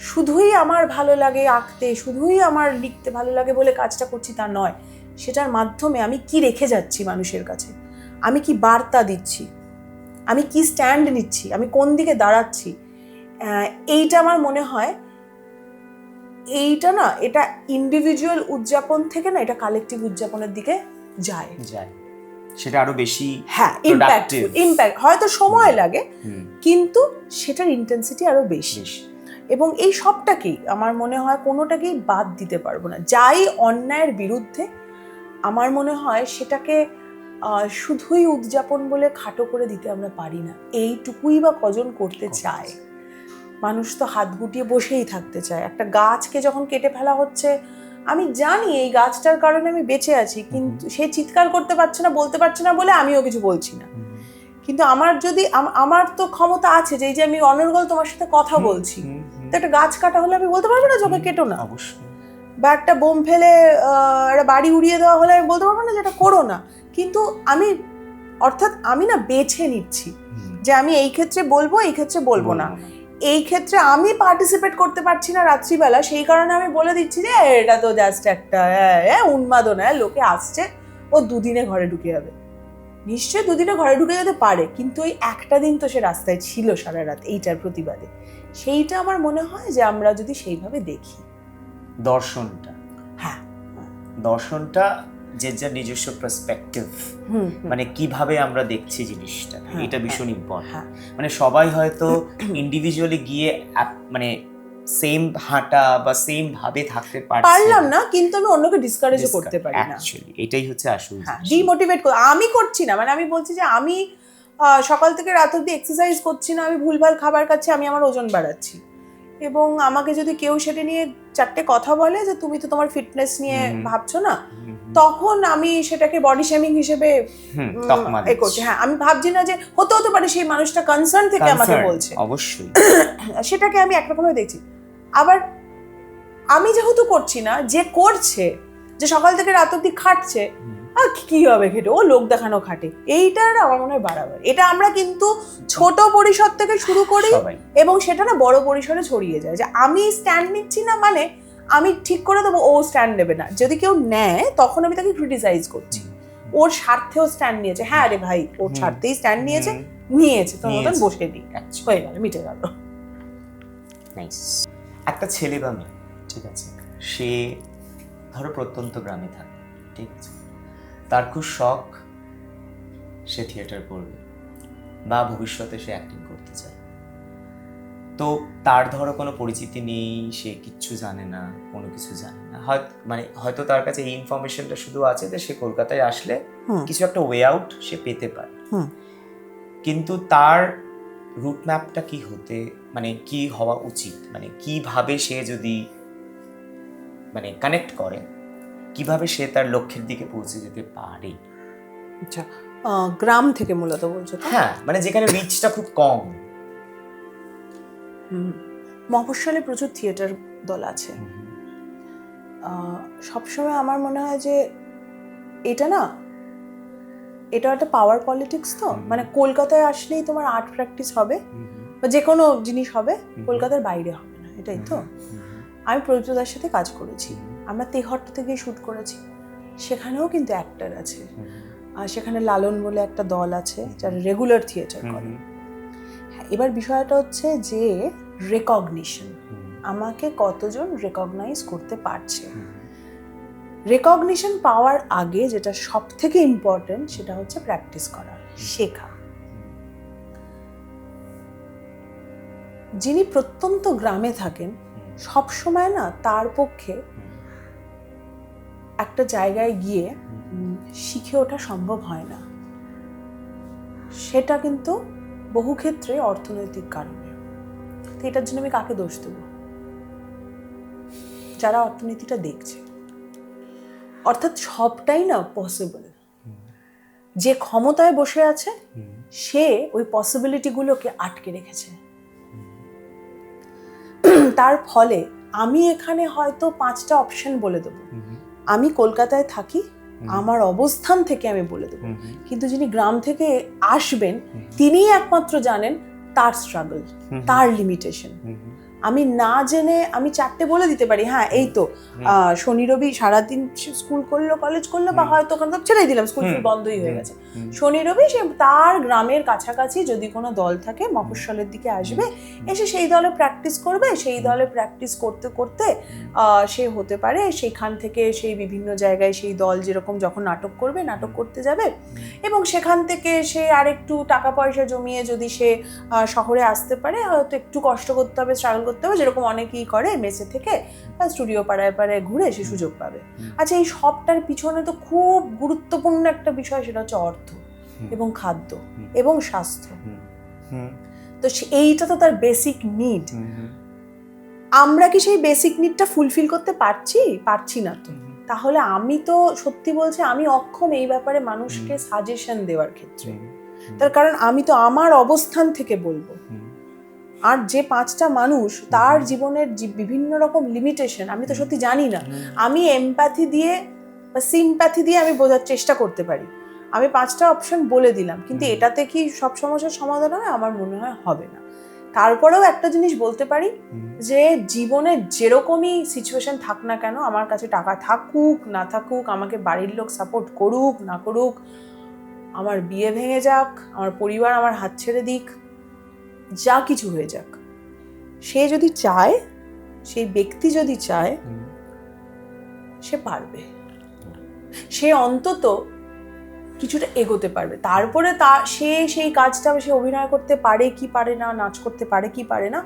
শুধুই আমার ভালো লাগে আঁকতে, শুধুই আমার লিখতে ভালো লাগে বলে কাজটা করছি তা নয়, সেটার মাধ্যমে আমি কি রেখে যাচ্ছি মানুষের কাছে, আমি কি বার্তা দিচ্ছি, আমি কি স্ট্যান্ড নিচ্ছি, আমি কোন দিকে দাঁড়াচ্ছি। এইটা আমার মনে হয়, এইটা না, এটা ইন্ডিভিজুয়াল উদযাপন থেকে না, এটা কালেকটিভ উদযাপনের দিকে যায়, সেটা আরো বেশি, হ্যাঁ, ইম্প্যাক্ট হয়তো সময় লাগে, কিন্তু সেটার ইন্টেন্সিটি আরো বেশি। এবং এই সবটাকেই আমার মনে হয় কোনোটাকেই বাদ দিতে পারবো না। যাই অন্যায়ের বিরুদ্ধে, আমার মনে হয় সেটাকে শুধুই উদযাপন বলে খাটো করে দিতে আমরা পারি না। এইটুকুই বা কজন করতে চায়? মানুষ তো হাত গুটিয়ে বসেই থাকতে চায়। একটা গাছকে যখন কেটে ফেলা হচ্ছে, আমি জানি এই গাছটার কারণে আমি বেঁচে আছি, কিন্তু সে চিৎকার করতে পারছে না, বলতে পারছে না বলে আমিও কিছু বলছি না। কিন্তু আমার তো ক্ষমতা আছে যে এই যে আমি অনর্গল তোমার সাথে কথা বলছি, তো একটা গাছ কাটা হলে আমি বলতে পারবো না যে ওকে কেটো না, বা একটা বোম ফেলে একটা বাড়ি উড়িয়ে দেওয়া হলে আমি বলতে পারবো না যে এটা করো না। কিন্তু আমি না বেছে নিচ্ছি যে আমি এই ক্ষেত্রে বলবো, এই ক্ষেত্রে বলবো না। এই ক্ষেত্রে আমি পার্টিসিপেট করতে পারছি না রাত্রিবেলা, সেই কারণে আমি বলে দিচ্ছি যে এটা তো জাস্ট একটা উন্মাদনা, লোকে আসছে, ও দুদিনে ঘরে ঢুকে যাবে। নিশ্চয়ই দুদিনে ঘরে ঢুকে যেতে পারে, কিন্তু ওই একটা দিন তো সে রাস্তায় ছিল সারা রাত এইটার প্রতিবাদে। সেইটা আমার মনে হয় যে আমরা যদি সেইভাবে দেখি, দর্শনটা যে যার নিজস্ব পার্সপেক্টিভ, মানে কিভাবে আমরা দেখছি জিনিসটা, এটা ভীষণ ইম্পর্টেন্ট। মানে সবাই হয়তো ইন্ডিভিজুয়ালি গিয়ে মানে সেম হাঁটা বা সেম ভাবে থাকতে পারলাম না, কিন্তু আমি অন্যকে ডিসকারেজও করতে পারি না। অ্যাকচুয়ালি এটাই হচ্ছে আসল, ডিমোটিভেট আমি করছি না। মানে আমি বলছি যে আমি সকাল থেকে রাত অবধি এক্সারসাইজ করছি না, আমি ভুলভাল খাবার খাচ্ছি, আমি আমার ওজন বাড়াচ্ছি, এবং আমাকে যদি কেউ সেটা নিয়ে চারটে কথা বলে যে তুমি তো তোমার ফিটনেস নিয়ে ভাবছো না, তখন আমি সেটাকে বডি শেমিং হিসেবে করছি। হ্যাঁ, আমি ভাবছি না যে হতে পারে সেই মানুষটা কনসার্ন থেকে আমাকে বলছে, অবশ্যই সেটাকে আমি একরকমভাবে দেখছি। আবার আমি যেহেতু করছি না, যে করছে, যে সকাল থেকে রাত অবধি খাটছে, আর কি হবে খেটে, ও লোক দেখানো খাটে, এইটা আমার মনে হয় বাড়াবার। এটা আমরা কিন্তু ছোট পরিসর থেকে শুরু করি এবং সেটা না বড় পরিসরে ছড়িয়ে যায়, যে আমি স্ট্যান্ড নিচ্ছি না মানে আমি ঠিক করে দেবো ও স্ট্যান্ড নেবে না। যদি কেউ নেয় তখন আমি তাকে ক্রিটিসাইজ করছি, ওর স্বার্থেও স্ট্যান্ড নিয়েছে, হ্যাঁ রে ভাই ওর স্বার্থেই স্ট্যান্ড নিয়েছে তোর মতন বসে দিই, হয়ে গেল, মিটে গেল। একটা ছেলে বা মেয়ে, ঠিক আছে, সে ধরো প্রত্যন্ত গ্রামে থাকে, ঠিক আছে, তার খুব শখ সে থিয়েটার করবে বা ভবিষ্যতে সে অ্যাক্টিং করতে চায়। তো তার ধরো কোনো পরিচিতি নেই, সে কিচ্ছু জানে না, কোনো কিছু জানে না, হয়তো তার কাছে এই ইনফরমেশনটা শুধু আছে যে সে কলকাতায় আসলে কিছু একটা ওয়ে আউট সে পেতে পারে, কিন্তু তার রুট ম্যাপটা কি হওয়া উচিত, মানে কিভাবে সে যদি মানে কানেক্ট করে, কিভাবে সে তার লক্ষ্যের দিকে পৌঁছে যেতে পারে। আচ্ছা, গ্রাম থেকে মূলত বলছো? হ্যাঁ, মানে যেখানে রিচটা খুব কম। মফস্বলে প্রচুর থিয়েটার দল আছে। সবসময় আমার মনে হয় যে এটা একটা পাওয়ার পলিটিক্স। তো মানে কলকাতায় আসলেই তোমার আর্ট প্র্যাকটিস হবে, বা যে কোনো জিনিস হবে কলকাতার বাইরে হবে না, এটাই তো। আমি প্রদীপ্তদার সাথে কাজ করেছি, আমরা তেঘরটা থেকে শ্যুট করেছি, সেখানেও কিন্তু অ্যাক্টর আছে, আর সেখানে লালন বলে একটা দল আছে যারা রেগুলার থিয়েটার করে। হ্যাঁ, এবার বিষয়টা হচ্ছে যে রেকগনিশন, আমাকে কতজন রেকগনাইজ করতে পারছে। রেকগনিশন পাওয়ার আগে যেটা সব থেকে ইম্পর্টেন্ট সেটা হচ্ছে প্র্যাকটিস করা, শেখা। যিনি প্রত্যন্ত গ্রামে থাকেন সব সময় না তার পক্ষে একটা জায়গায় গিয়ে শিখে ওঠা সম্ভব হয় না, সেটা কিন্তু বহু ক্ষেত্রে অর্থনৈতিক কারণে। তো এটার জন্য আমি কাকে দোষ দেব? যারা অর্থনীতিটা দেখছে। অর্থাৎ সবটাই না পসিবল। যে ক্ষমতায় বসে আছে সে ওই পসিবিলিটিগুলোকে আটকে রেখেছে। তার ফলে আমি এখানে হয়তো 5টা অপশন বলে দেবো, আমি কলকাতায় থাকি, আমার অবস্থান থেকে আমি বলে দেবো, কিন্তু যিনি গ্রাম থেকে আসবেন তিনিই একমাত্র জানেন তার স্ট্রাগল, তার লিমিটেশন। আমি না জেনে আমি 4টে বলে দিতে পারি, হ্যাঁ এই তো শনি রবি সারাদিন স্কুল করলো, কলেজ করলো, বা হয়তো ওখানে তো ছেড়েই দিলাম, স্কুল বন্ধই হয়ে গেছে। শনি রবি সে তার গ্রামের কাছাকাছি যদি কোনো দল থাকে মফস্বলের দিকে আসবে, এসে সেই দলে প্র্যাকটিস করবে, সেই দলে প্র্যাকটিস করতে করতে সে হতে পারে সেখান থেকে সেই বিভিন্ন জায়গায় সেই দল যেরকম যখন নাটক করবে, নাটক করতে যাবে, এবং সেখান থেকে সে আরেকটু টাকা পয়সা জমিয়ে যদি সে শহরে আসতে পারে, হয়তো একটু কষ্ট করতে হবে, স্ট্রাগল করতে হবে, যেরকম অনেকেই করে মেসে থেকে স্টুডিও পাড়ায় পাড়ায় ঘুরে সে সুযোগ পাবে। আচ্ছা, এই সবটার পিছনে তো খুব গুরুত্বপূর্ণ একটা বিষয়, সেটা হচ্ছে অর্থ এবং খাদ্য এবং স্বাস্থ্য। তো এইটা তো তার বেসিক নিড। আমরা কি সেই বেসিক নিডটা ফুলফিল করতে পারছি না তো। তাহলে আমি তো সত্যি বলছি আমি অক্ষম এই ব্যাপারে মানুষকে সাজেশন দেওয়ার ক্ষেত্রে। তার কারণ আমি তো আমার অবস্থান থেকে বলবো, আর যে 5টা মানুষ তার জীবনের বিভিন্ন রকম লিমিটেশন আমি তো সত্যি জানি না। আমি এমপ্যাথি দিয়ে বা সিম্প্যাথি দিয়ে আমি বোঝার চেষ্টা করতে পারি। আমি 5টা অপশন বলে দিলাম, কিন্তু এটাতে কি সব সমস্যার সমাধান হবে? আমার মনে হয় হবে না। তারপরেও একটা জিনিস বলতে পারি যে জীবনে যেরকমই সিচুয়েশন থাক না কেন, আমার কাছে টাকা থাকুক না থাকুক, আমাকে বাড়ির লোক সাপোর্ট করুক না করুক, আমার বিয়ে ভেঙে যাক, আমার পরিবার আমার হাত ছেড়ে দিক, যা কিছু হয়ে যাক, সে যদি চায়, সেই ব্যক্তি যদি চায়, সে পারবে। সে অন্তত কিছুটা এগোতে পারবে। তারপরে সে সেই কাজটা সে অভিনয় করতে পারে কি পারে না, নাচ করতে পারে কি পারে না,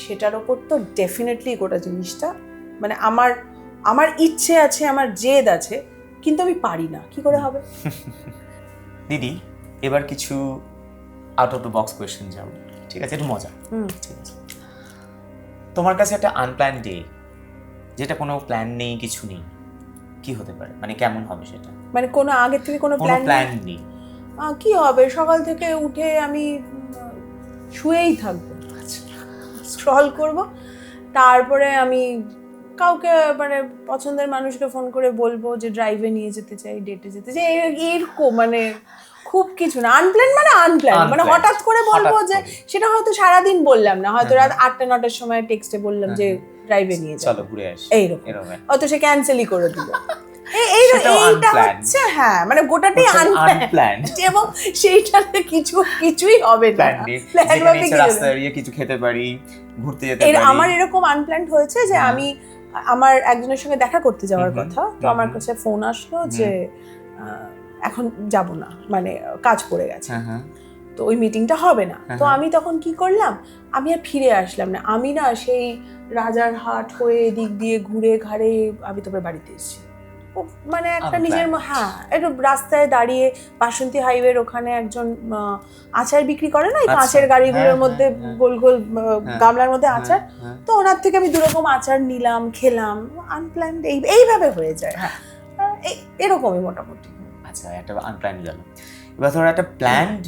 সেটার ওপর তো ডেফিনেটলি গোটা জিনিসটা, মানে আমার ইচ্ছে আছে, আমার জেদ আছে, কিন্তু আমি পারি না, কি করে হবে? দিদি, এবার কিছু out of the box question যাও, ঠিক আছে? একটু মজা। ঠিক আছে, তোমার কাছে একটা আনপ্ল্যান ডে, যেটা কোনো প্ল্যান নেই, কিছু নেই, কি হতে পারে? মানে কেমন হবে সেটা? মানে কোনো আগের থেকে কোনো প্ল্যান নেই? কি হবে? সকাল থেকে উঠে আমি শুয়েই থাকবো, স্ক্রল করব, তারপরে আমি কাউকে মানে পছন্দের মানুষকে ফোন করে বলবো যে ড্রাইভে নিয়ে যেতে চাই, ডেটে যেতে চাই, এরকম। মানে খুব কিছু না, আনপ্ল্যান মানে হঠাৎ করে বলবো যে, সেটা হয়তো সারাদিন বললাম না, হয়তো রাত 8টা-9টার সময় টেক্সটে বললাম যে ড্রাইভে নিয়ে যাও, চলো ঘুরে আসি, এইরকম। হয়তো সে ক্যান্সেলই করে দিল। এইটা হচ্ছে, হ্যাঁ, মানে গোটাটাই আনপ্ল্যান, এবং সেইটাতে কিছুই হবে না। রাস্তায় দাঁড়িয়ে কিছু খেতে পারি, ঘুরতে যেতে পারি। আমার এরকম আনপ্ল্যান হয়েছে যে আমি আমার একজনের সঙ্গে দেখা করতে যাওয়ার কথা, তো আমার কাছে ফোন আসলো যে এখন যাব না, মানে কাজ পড়ে গেছে, তো ওই মিটিংটা হবে না। তো আমি তখন কি করলাম, আমি আর ফিরে আসলাম না, আমি না সেই রাজারহাট হয়ে এদিক দিয়ে ঘুরে ঘাড়ে আমি তবে বাড়িতে এসেছি। মানে একটা নিজের, হ্যাঁ, একটু রাস্তায় দাঁড়িয়ে বাসন্তী হাইওয়ের ওখানে একজন আচার বিক্রি করে না, এই কাঁচের গাড়িগুলোর মধ্যে গোল গোল গামলার মধ্যে আচার, তো ওনার থেকে আমি 2 রকম আচার নিলাম, খেলাম। আনপ্ল্যান্ড এইভাবে হয়ে যায়, হ্যাঁ, এরকমই মোটামুটি। আচ্ছা, একটা আনপ্ল্যান্ড গেল। এবার ধরো একটা প্ল্যান্ড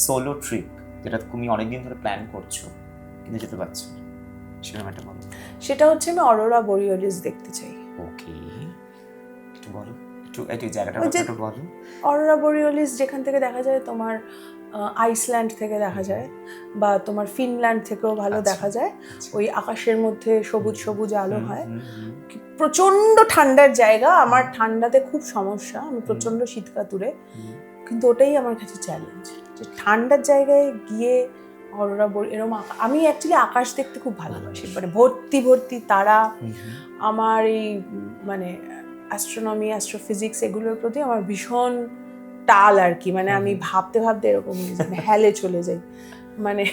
সোলো ট্রিপ, যেটা তুমি অনেকদিন ধরে প্ল্যান করছো কিন্তু যেতে পারছো না, সেরকম একটা বলো। সেটা হচ্ছে আমি অরোরা বোরিওলিস দেখতে চাই। ওকে, একটু বলো, একটু জায়গাটা একটু বলো। অরোরা বোরিওলিস যেখান থেকে দেখা যায় তোমার আইসল্যান্ড থেকে দেখা যায়, বা তোমার ফিনল্যান্ড থেকেও ভালো দেখা যায়। ওই আকাশের মধ্যে সবুজ সবুজ আলো হয়। প্রচন্ড ঠান্ডার জায়গা, আমার ঠান্ডাতে খুব সমস্যা, আমি প্রচন্ড শীতকাতুরে, কিন্তু ওটাই আমার কাছে চ্যালেঞ্জ, যে ঠান্ডার জায়গায় গিয়ে অরোরা এরকম আমি অ্যাকচুয়ালি আকাশ দেখতে খুব ভালোবাসি, মানে ভর্তি ভর্তি তারা। আমার এই মানে অ্যাস্ট্রোনমি, অ্যাস্ট্রোফিজিক্স এগুলোর প্রতি আমার ভীষণ টাল আর কি। মানে আমি ভাবতে ভাবতে এরকম হেলে চলে যাই, মানে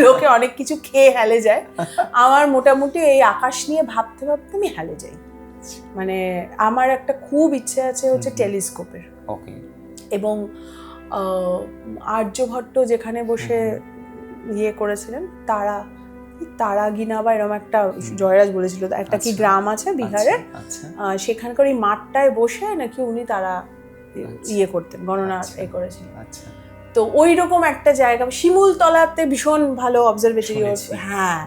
লোকে অনেক কিছু খেয়ে হেলে যায়, আমার মোটামুটি এই আকাশ নিয়ে ভাবতে ভাবতে আমি হেলে যাই। মানে আমার একটা খুব ইচ্ছে আছে হচ্ছে টেলিস্কোপের। এবং আর্যভট্ট যেখানে বসে ইয়ে করেছিলেন, তারাগিনা বা এরকম একটা, জয়রাজ বলেছিল একটা কি গ্রাম আছে বিহারে, সেখানকার ওই মাঠটায় বসে নাকি উনি তারা ইয়ে করতেন, গণনা করেছিলেন। তো ওই রকম একটা জায়গা, শিমুলতলাতে ভীষণ ভালো অবজারভেটরি। হ্যাঁ,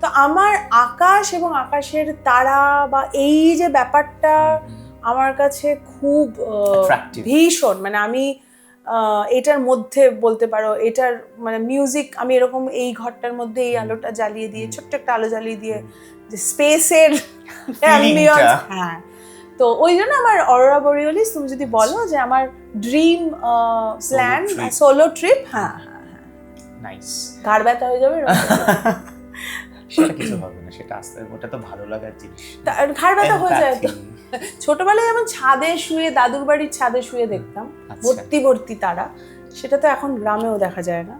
তো আমার আকাশ এবং আকাশের তারা বা এই যে ব্যাপারটা আমার কাছে খুব ভীষণ, মানে আমি এটার মধ্যে বলতে পারো, এটার মানে মিউজিক, আমি এরকম এই ঘরটার মধ্যে এই আলোটা জ্বালিয়ে দিয়ে, ছোট্ট একটা আলো জ্বালিয়ে দিয়ে, যে স্পেসের অ্যাম্বিয়েন্স, হ্যাঁ। তো ওই জন্য আমার অরোরা বোরিয়ালিস, তুমি যদি বলো যে আমার ড্রিম প্ল্যান, সোলো ট্রিপ, হ্যাঁ হ্যাঁ হ্যাঁ, নাইস। ঘাড় ব্যথা হয়ে যাবে সেটা কিছু হবে না, সেটা আস্তে, ওটা তো ভালো লাগার জিনিস। ঘাড় ব্যথা হয়ে যায় তো। ছোটবেলায় যেমন ছাদে শুয়ে, দাদুর বাড়ির ছাদে শুয়ে দেখতাম ভর্তি ভর্তি তারা, সেটা তো এখন গ্রামেও দেখা যায় না,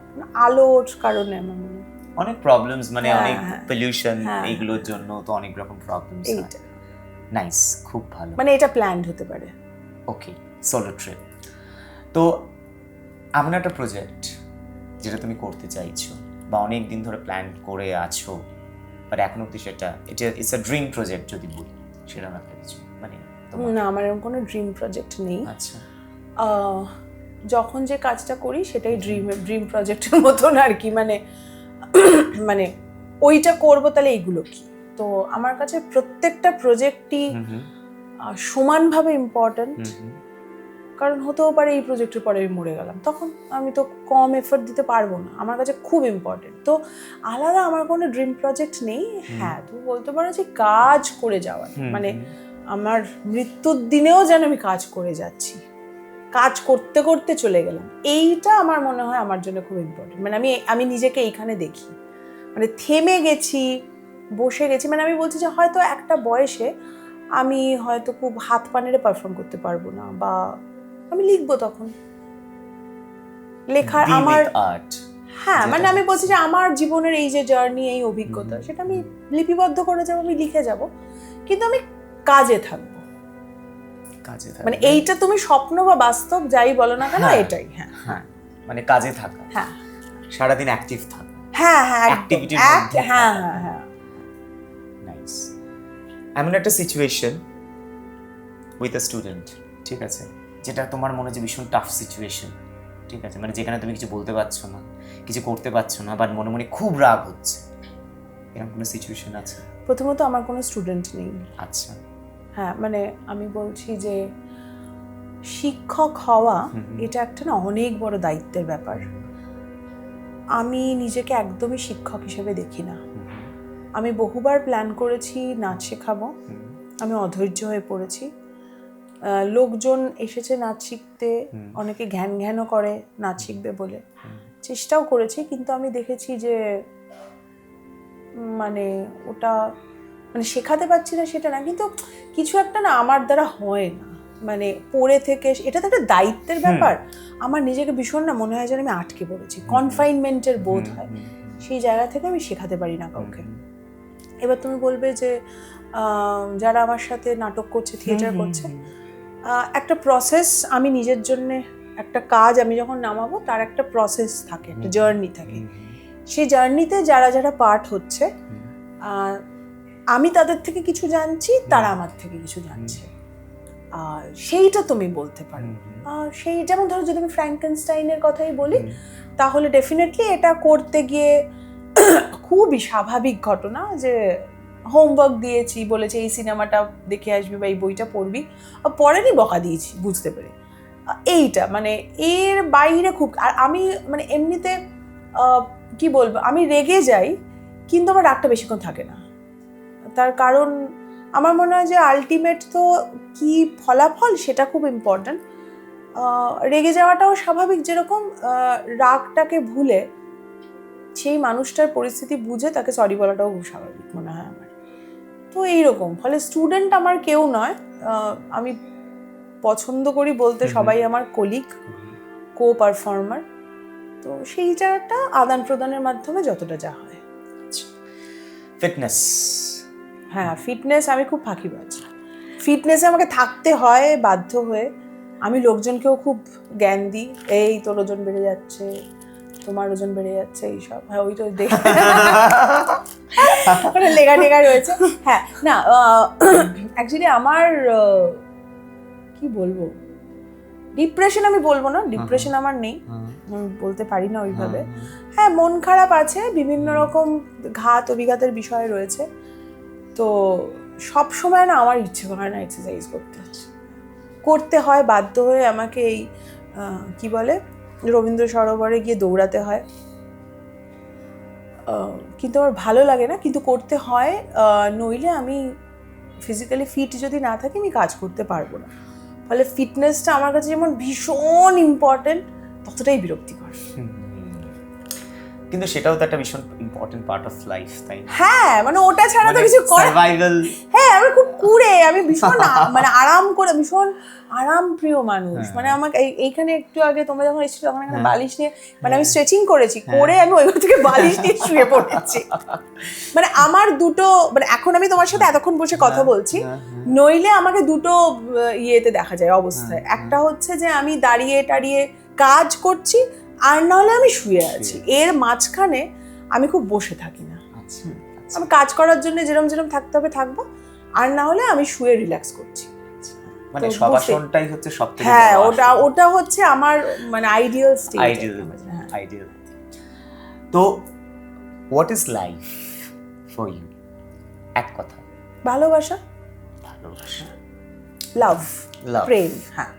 আলোর কারণে। আমার মনে অনেক প্রবলেমস, মানে অনেক পলিউশন, এইগুলোর জন্য তো অনেক রকম প্রবলেমস হয়। নাইস, খুব ভালো। মানে এটা প্ল্যান্ড হতে পারে। ওকে, সোলো ট্রিপ। তো এমন একটা প্রজেক্ট যেটা তুমি করতে চাইছো বা অনেক দিন ধরে প্ল্যান করে আছো, বাট এখন অবধি সেটা, ইটস আ ড্রিম প্রজেক্ট যদি বলি, সেটা একটা কিছু মানে? না, আমার এরকম কোনো ড্রিম প্রজেক্ট নেই। আচ্ছা। যখন যে কাজটা করি সেটাই ড্রিম প্রজেক্টের মতন আর কি, মানে মানে ওইটা করবো তাহলে এইগুলো কি। তো আমার কাছে প্রত্যেকটা প্রজেক্টই সমানভাবে ইম্পর্ট্যান্ট, কারণ হতেও পারে এই প্রজেক্টের পরে আমি মরে গেলাম, তখন আমি তো কম এফোর্ট দিতে পারবো না, আমার কাছে খুব ইম্পর্টেন্ট। তো আলাদা আমার কোনো ড্রিম প্রজেক্ট নেই। হ্যাঁ, তুমি বলতে পারো যে কাজ করে যাওয়া, মানে আমার মৃত্যুর দিনেও যেন আমি কাজ করে যাচ্ছি, কাজ করতে করতে চলে গেলাম, এইটা আমার মনে হয় আমার জন্য খুব ইম্পর্টেন্ট। মানে আমি নিজেকে এইখানে দেখি, মানে থেমে গেছি, বসে গেছি, মানে আমি বলছি যে হয়তো একটা বয়সে আমি হয়তো খুব হাত পা নেড়ে পারফর্ম করতে পারবো না, বা আমি লিখবো তখন লেখার আমার আর্ট, হ্যাঁ, মানে আমি বলছি যে আমার জীবনের এই যে জার্নি, এই অভিজ্ঞতা, সেটা আমি লিপিবদ্ধ করে যাবো, আমি লিখে যাব, কিন্তু আমি কাজে থাকবো। মানে এইটা তুমি স্বপ্ন বা বাস্তব যাই বলো না কেন, এটাই। হ্যাঁ হ্যাঁ, মানে কাজে থাকা, হ্যাঁ, সারাদিন অ্যাক্টিভ থাকা, হ্যাঁ হ্যাঁ, অ্যাক্টিভিটির মধ্যে, হ্যাঁ হ্যাঁ হ্যাঁ। নাইস। এমন একটা সিচুয়েশন উইথ আ স্টুডেন্ট, ঠিক আছে, যেটা তোমার মনে হচ্ছে ভীষণ টাফ সিচুয়েশন, ঠিক আছে, মানে যেখানে তুমি কিছু বলতে পারছো না, কিছু করতে পারছো না, বাট মনে মনে খুব রাগ হচ্ছে, এরকম কোনো সিচুয়েশন আছে? প্রথমত আমার কোনো স্টুডেন্ট নেই। আচ্ছা। হ্যাঁ, মানে আমি বলছি যে শিক্ষক হওয়া এটা একটা না অনেক বড় দায়িত্বের ব্যাপার। আমি নিজেকে একদমই শিক্ষক হিসেবে দেখি না। আমি বহুবার প্ল্যান করেছি নাচ শেখাবো, আমি অধৈর্য হয়ে পড়েছি। লোকজন এসেছে নাচ শিখতে, অনেকে ঘ্যানও করে নাচ শিখবে বলে, চেষ্টাও করেছি, কিন্তু আমি দেখেছি যে মানে ওটা মানে শেখাতে পারছি না সেটা না, কিন্তু কিছু একটা না আমার দ্বারা হয় না, মানে পড়ে থেকে, এটা তো একটা দায়িত্বের ব্যাপার, আমার নিজেকে ভীষণ না মনে হয় যেন আমি আটকে পড়েছি, কনফাইনমেন্টের বোধ হয়, সেই জায়গা থেকে আমি শেখাতে পারি না কাউকে। এবার তুমি বলবে যে যারা আমার সাথে নাটক করছে, থিয়েটার করছে, একটা প্রসেস, আমি নিজের জন্য একটা কাজ আমি যখন নামাবো তার একটা প্রসেস থাকে, একটা জার্নি থাকে, সেই জার্নিতে যারা যারা পার্ট হচ্ছে, আমি তাদের থেকে কিছু জানছি, তারা আমার থেকে কিছু জানছে, আর সেইটা তুমি বলতে পারো। সেই যেমন ধরো যদি আমি ফ্র্যাঙ্কেনস্টাইনের কথাই বলি, তাহলে ডেফিনেটলি এটা করতে গিয়ে খুবই স্বাভাবিক ঘটনা যে হোমওয়ার্ক দিয়েছি, বলেছে এই সিনেমাটা দেখে আসবি বা এই বইটা পড়বি, পড়েনি, বকা দিয়েছি বুঝতে পেরে, এইটা মানে এর বাইরে খুব, আর আমি মানে এমনিতে কি বলবো, আমি রেগে যাই কিন্তু আমার রাগটা বেশিক্ষণ থাকে না। তার কারণ আমার মনে হয় যে আলটিমেট তো কি ফলাফল সেটা খুব ইম্পর্ট্যান্ট। রেগে যাওয়াটাও স্বাভাবিক, যেরকম রাগটাকে ভুলে সেই মানুষটার পরিস্থিতি বুঝে তাকে সরি বলাটাও খুব স্বাভাবিক মনে হয় আমার। তো এইরকম, ফলে স্টুডেন্ট আমার কেউ নয়, আমি পছন্দ করি বলতে সবাই আমার কলিগ, কো পারফর্মার। তো সেই জায়গাটা আদান প্রদানের মাধ্যমে যতটা যা হয়। ফিটনেস, হ্যাঁ ফিটনেস, আমি খুব ফাঁকিবাজ। ফিটনেসে আমাকে থাকতে হয় বাধ্য হয়ে। আমি লোকজনকেও খুব জ্ঞান দিই, এই তোর ওজন বেড়ে যাচ্ছে, তোমার ওজন বেড়ে যাচ্ছে, এইসব। হ্যাঁ ওই তো লেগা টেগা রয়েছে। হ্যাঁ না, অ্যাকচুয়ালি আমার কি বলবো, ডিপ্রেশন আমি বলবো না, ডিপ্রেশন আমার নেই, আমি বলতে পারি না ওইভাবে। হ্যাঁ মন খারাপ আছে, বিভিন্ন রকম ঘাত অভিঘাতের বিষয় রয়েছে। তো সব সময় না আমার ইচ্ছে হয় না এক্সারসাইজ করতে হয় বাধ্য হয়ে আমাকে। এই কি বলে, রবীন্দ্র সরোবরে গিয়ে দৌড়াতে হয়, কিন্তু আমার ভালো লাগে না, কিন্তু করতে হয়। নইলে আমি ফিজিক্যালি ফিট যদি না থাকি আমি কাজ করতে পারবো না। ফলে ফিটনেসটা আমার কাছে যেমন ভীষণ ইম্পর্টেন্ট, ততটাই বিরক্তিকর। কিন্তু সেটাও তো একটা ভীষণ ইম্পর্টেন্ট পার্ট অফ লাইফ, তাই না? হ্যাঁ মানে ওটা ছাড়া তো কিছু করার, সার্ভাইভাল। হ্যাঁ আমি খুব কুড়ে, আমি ভীষণ মানে আরাম করে, ভীষণ আরাম প্রিয় মানুষ। মানে আমাকে এইখানে একটু আগে তোমরা যখন এসেছিল তখন এখানে বালিশ নিয়ে, মানে আমি স্ট্রেচিং করেছি, করে আমি ওইখান থেকে বালিশ নিয়ে শুয়ে পড়েছি। মানে আমার দুটো, মানে এখন আমি তোমার সাথে এতক্ষণ বসে কথা বলছি, নইলে আমাকে দুটো ইয়েতে দেখা যায় অবস্থায়। একটা হচ্ছে যে আমি দাঁড়িয়ে টাড়িয়ে কাজ করছি, আর না হলে আমি শুয়ে আছি। এর মাঝখানে আমি খুব বসে থাকি না। আমি কাজ করার জন্য যেরকম যেরকম থাকতে হবে থাকবো, আর না হলে আমি শুয়ে রিল্যাক্স করছি। মানে সবাসনটাই হচ্ছে সবথেকে, হ্যাঁ ওটা হচ্ছে আমার মানে আইডিয়াল স্টেট। আইডিয়াল। তো what is life for you? এক কথা। ভালোবাসা, লাভ, প্রেম। হ্যাঁ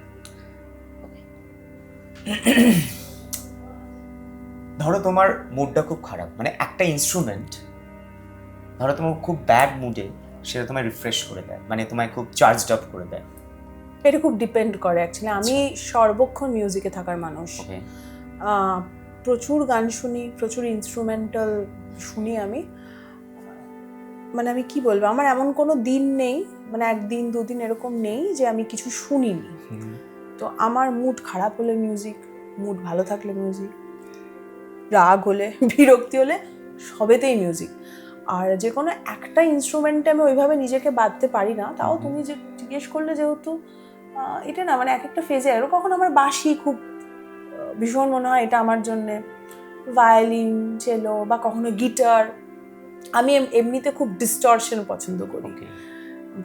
ধরো তোমার মুডটা খুব খারাপ, মানে একটা ইনস্ট্রুমেন্ট ধরো তোমার খুব ব্যাড মুডে, সেটা তোমায় রিফ্রেশ করে দেয়, মানে তোমায় খুব চার্জড আপ করে দেয়। এটা খুব ডিপেন্ড করে অ্যাকচুয়ালি। আমি সর্বক্ষণ মিউজিকে থাকার মানুষ, প্রচুর গান শুনি, প্রচুর ইনস্ট্রুমেন্টাল শুনি আমি। মানে আমি কি বলবো, আমার এমন কোনো দিন নেই, মানে একদিন দুদিন এরকম নেই যে আমি কিছু শুনিনি। তো আমার মুড খারাপ হলে মিউজিক, মুড ভালো থাকলে মিউজিক, রাগ হলে, বিরক্তি হলে, সবেতেই মিউজিক। আর যে কোনো একটা ইনস্ট্রুমেন্টে আমি ওইভাবে নিজেকে বাঁধতে পারি না। তাও তুমি যে জিজ্ঞেস করলে, যেহেতু এটা না মানে এক একটা ফেজে, আরও কখন আমার বাঁশি খুব ভীষণ মনে হয় এটা আমার জন্যে, ভায়োলিন, চেলো বা কখনো গিটার। আমি এমনিতে খুব ডিস্টরশন পছন্দ করি,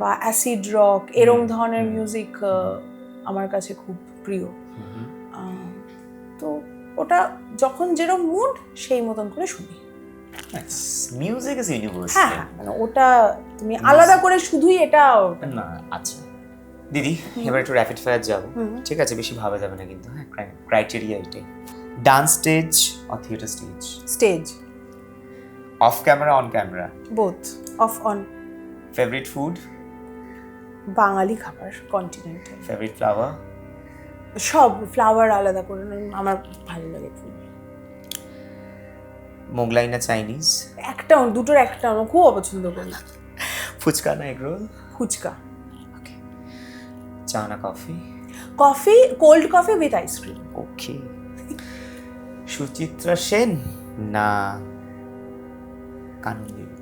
বা অ্যাসিড রক, এরম ধরনের মিউজিক আমার কাছে খুব প্রিয়। তো ওটা যখন যেরকম মুড সেই মতন করে শুনি। Music is universal. হ্যাঁ মানে ওটা তুমি আলাদা করে শুধুই এটা না। আচ্ছা দিদি, এবার একটু র্যাপিড ফায়ার যাবো, ঠিক আছে? বেশি ভাবা যাবে না কিন্তু। হ্যাঁ, ক্রাইটেরিয়া এটাই। Dance stage or theatre stage? Stage. Off camera, on camera? Both, off on. Favourite food? বাঙালি খাবার, কন্টিনেন্টাল। Favourite flower? সব ফ্লাওয়ার আলাদা করে আমার ভালো লাগে ফুল। মোগলাই না চাইনিজ? একটা, দুটোর একটা আমি খুব অপছন্দ করি। ফুচকা না এগ রোল? ফুচকা। ওকে। চা না coffee? Coffee, cold coffee with ice cream. Okay. Suchitra Sen না কানন দেবী?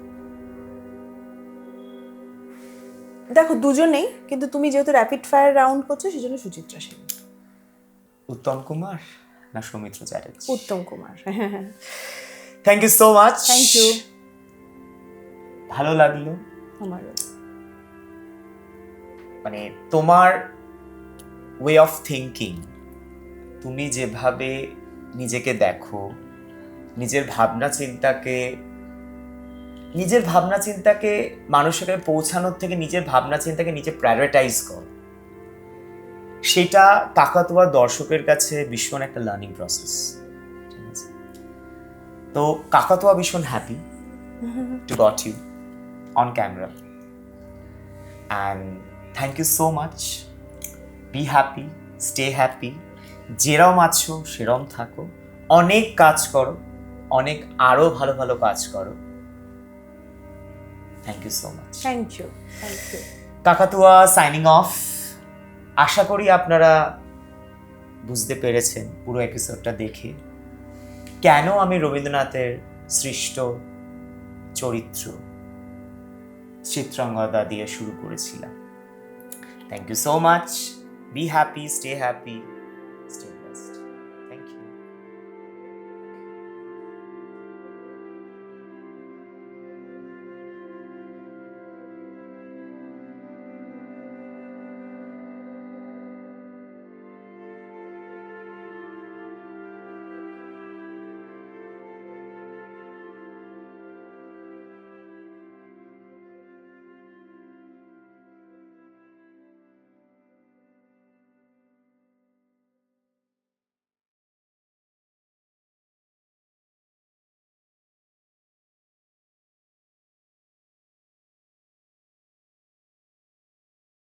দেখো দুজনেই, কিন্তু তুমি যেহেতু র্যাপিড ফায়ার রাউন্ড করছো সেজন্য সুচিত্রা সেন। উত্তম কুমার না Soumitra Chatterjee? Uttam Kumar. Thank you so much. Thank you, ভালো লাগলো আমারও। মানে তোমার ওয়ে অফ থিঙ্কিং, তুমি যেভাবে নিজেকে দেখো, নিজের ভাবনা চিন্তাকে মানুষের কাছে পৌঁছানোর থেকে নিজের ভাবনা চিন্তাকে নিজে প্রায়োরিটাইজ করো, সেটা কাকাতুয়া দর্শকের কাছে ভীষণ একটা লার্নিং প্রসেস। ঠিক আছে, তো কাকাতুয়া ভীষণ happy to got you on camera, and thank you so much. Be happy, stay happy, যেরম আছো সেরম থাকো, অনেক কাজ করো, অনেক আরো ভালো ভালো কাজ করো। Thank you so much. Thank you. Kakatua signing off. আশা করি আপনারা বুঝতে পেরেছেন পুরো এপিসোডটা দেখে কেন আমি রবীন্দ্রনাথের সৃষ্ট চরিত্র চিত্রাঙ্গদা দিয়ে শুরু করেছিলাম। Thank you so much. Be happy, stay happy.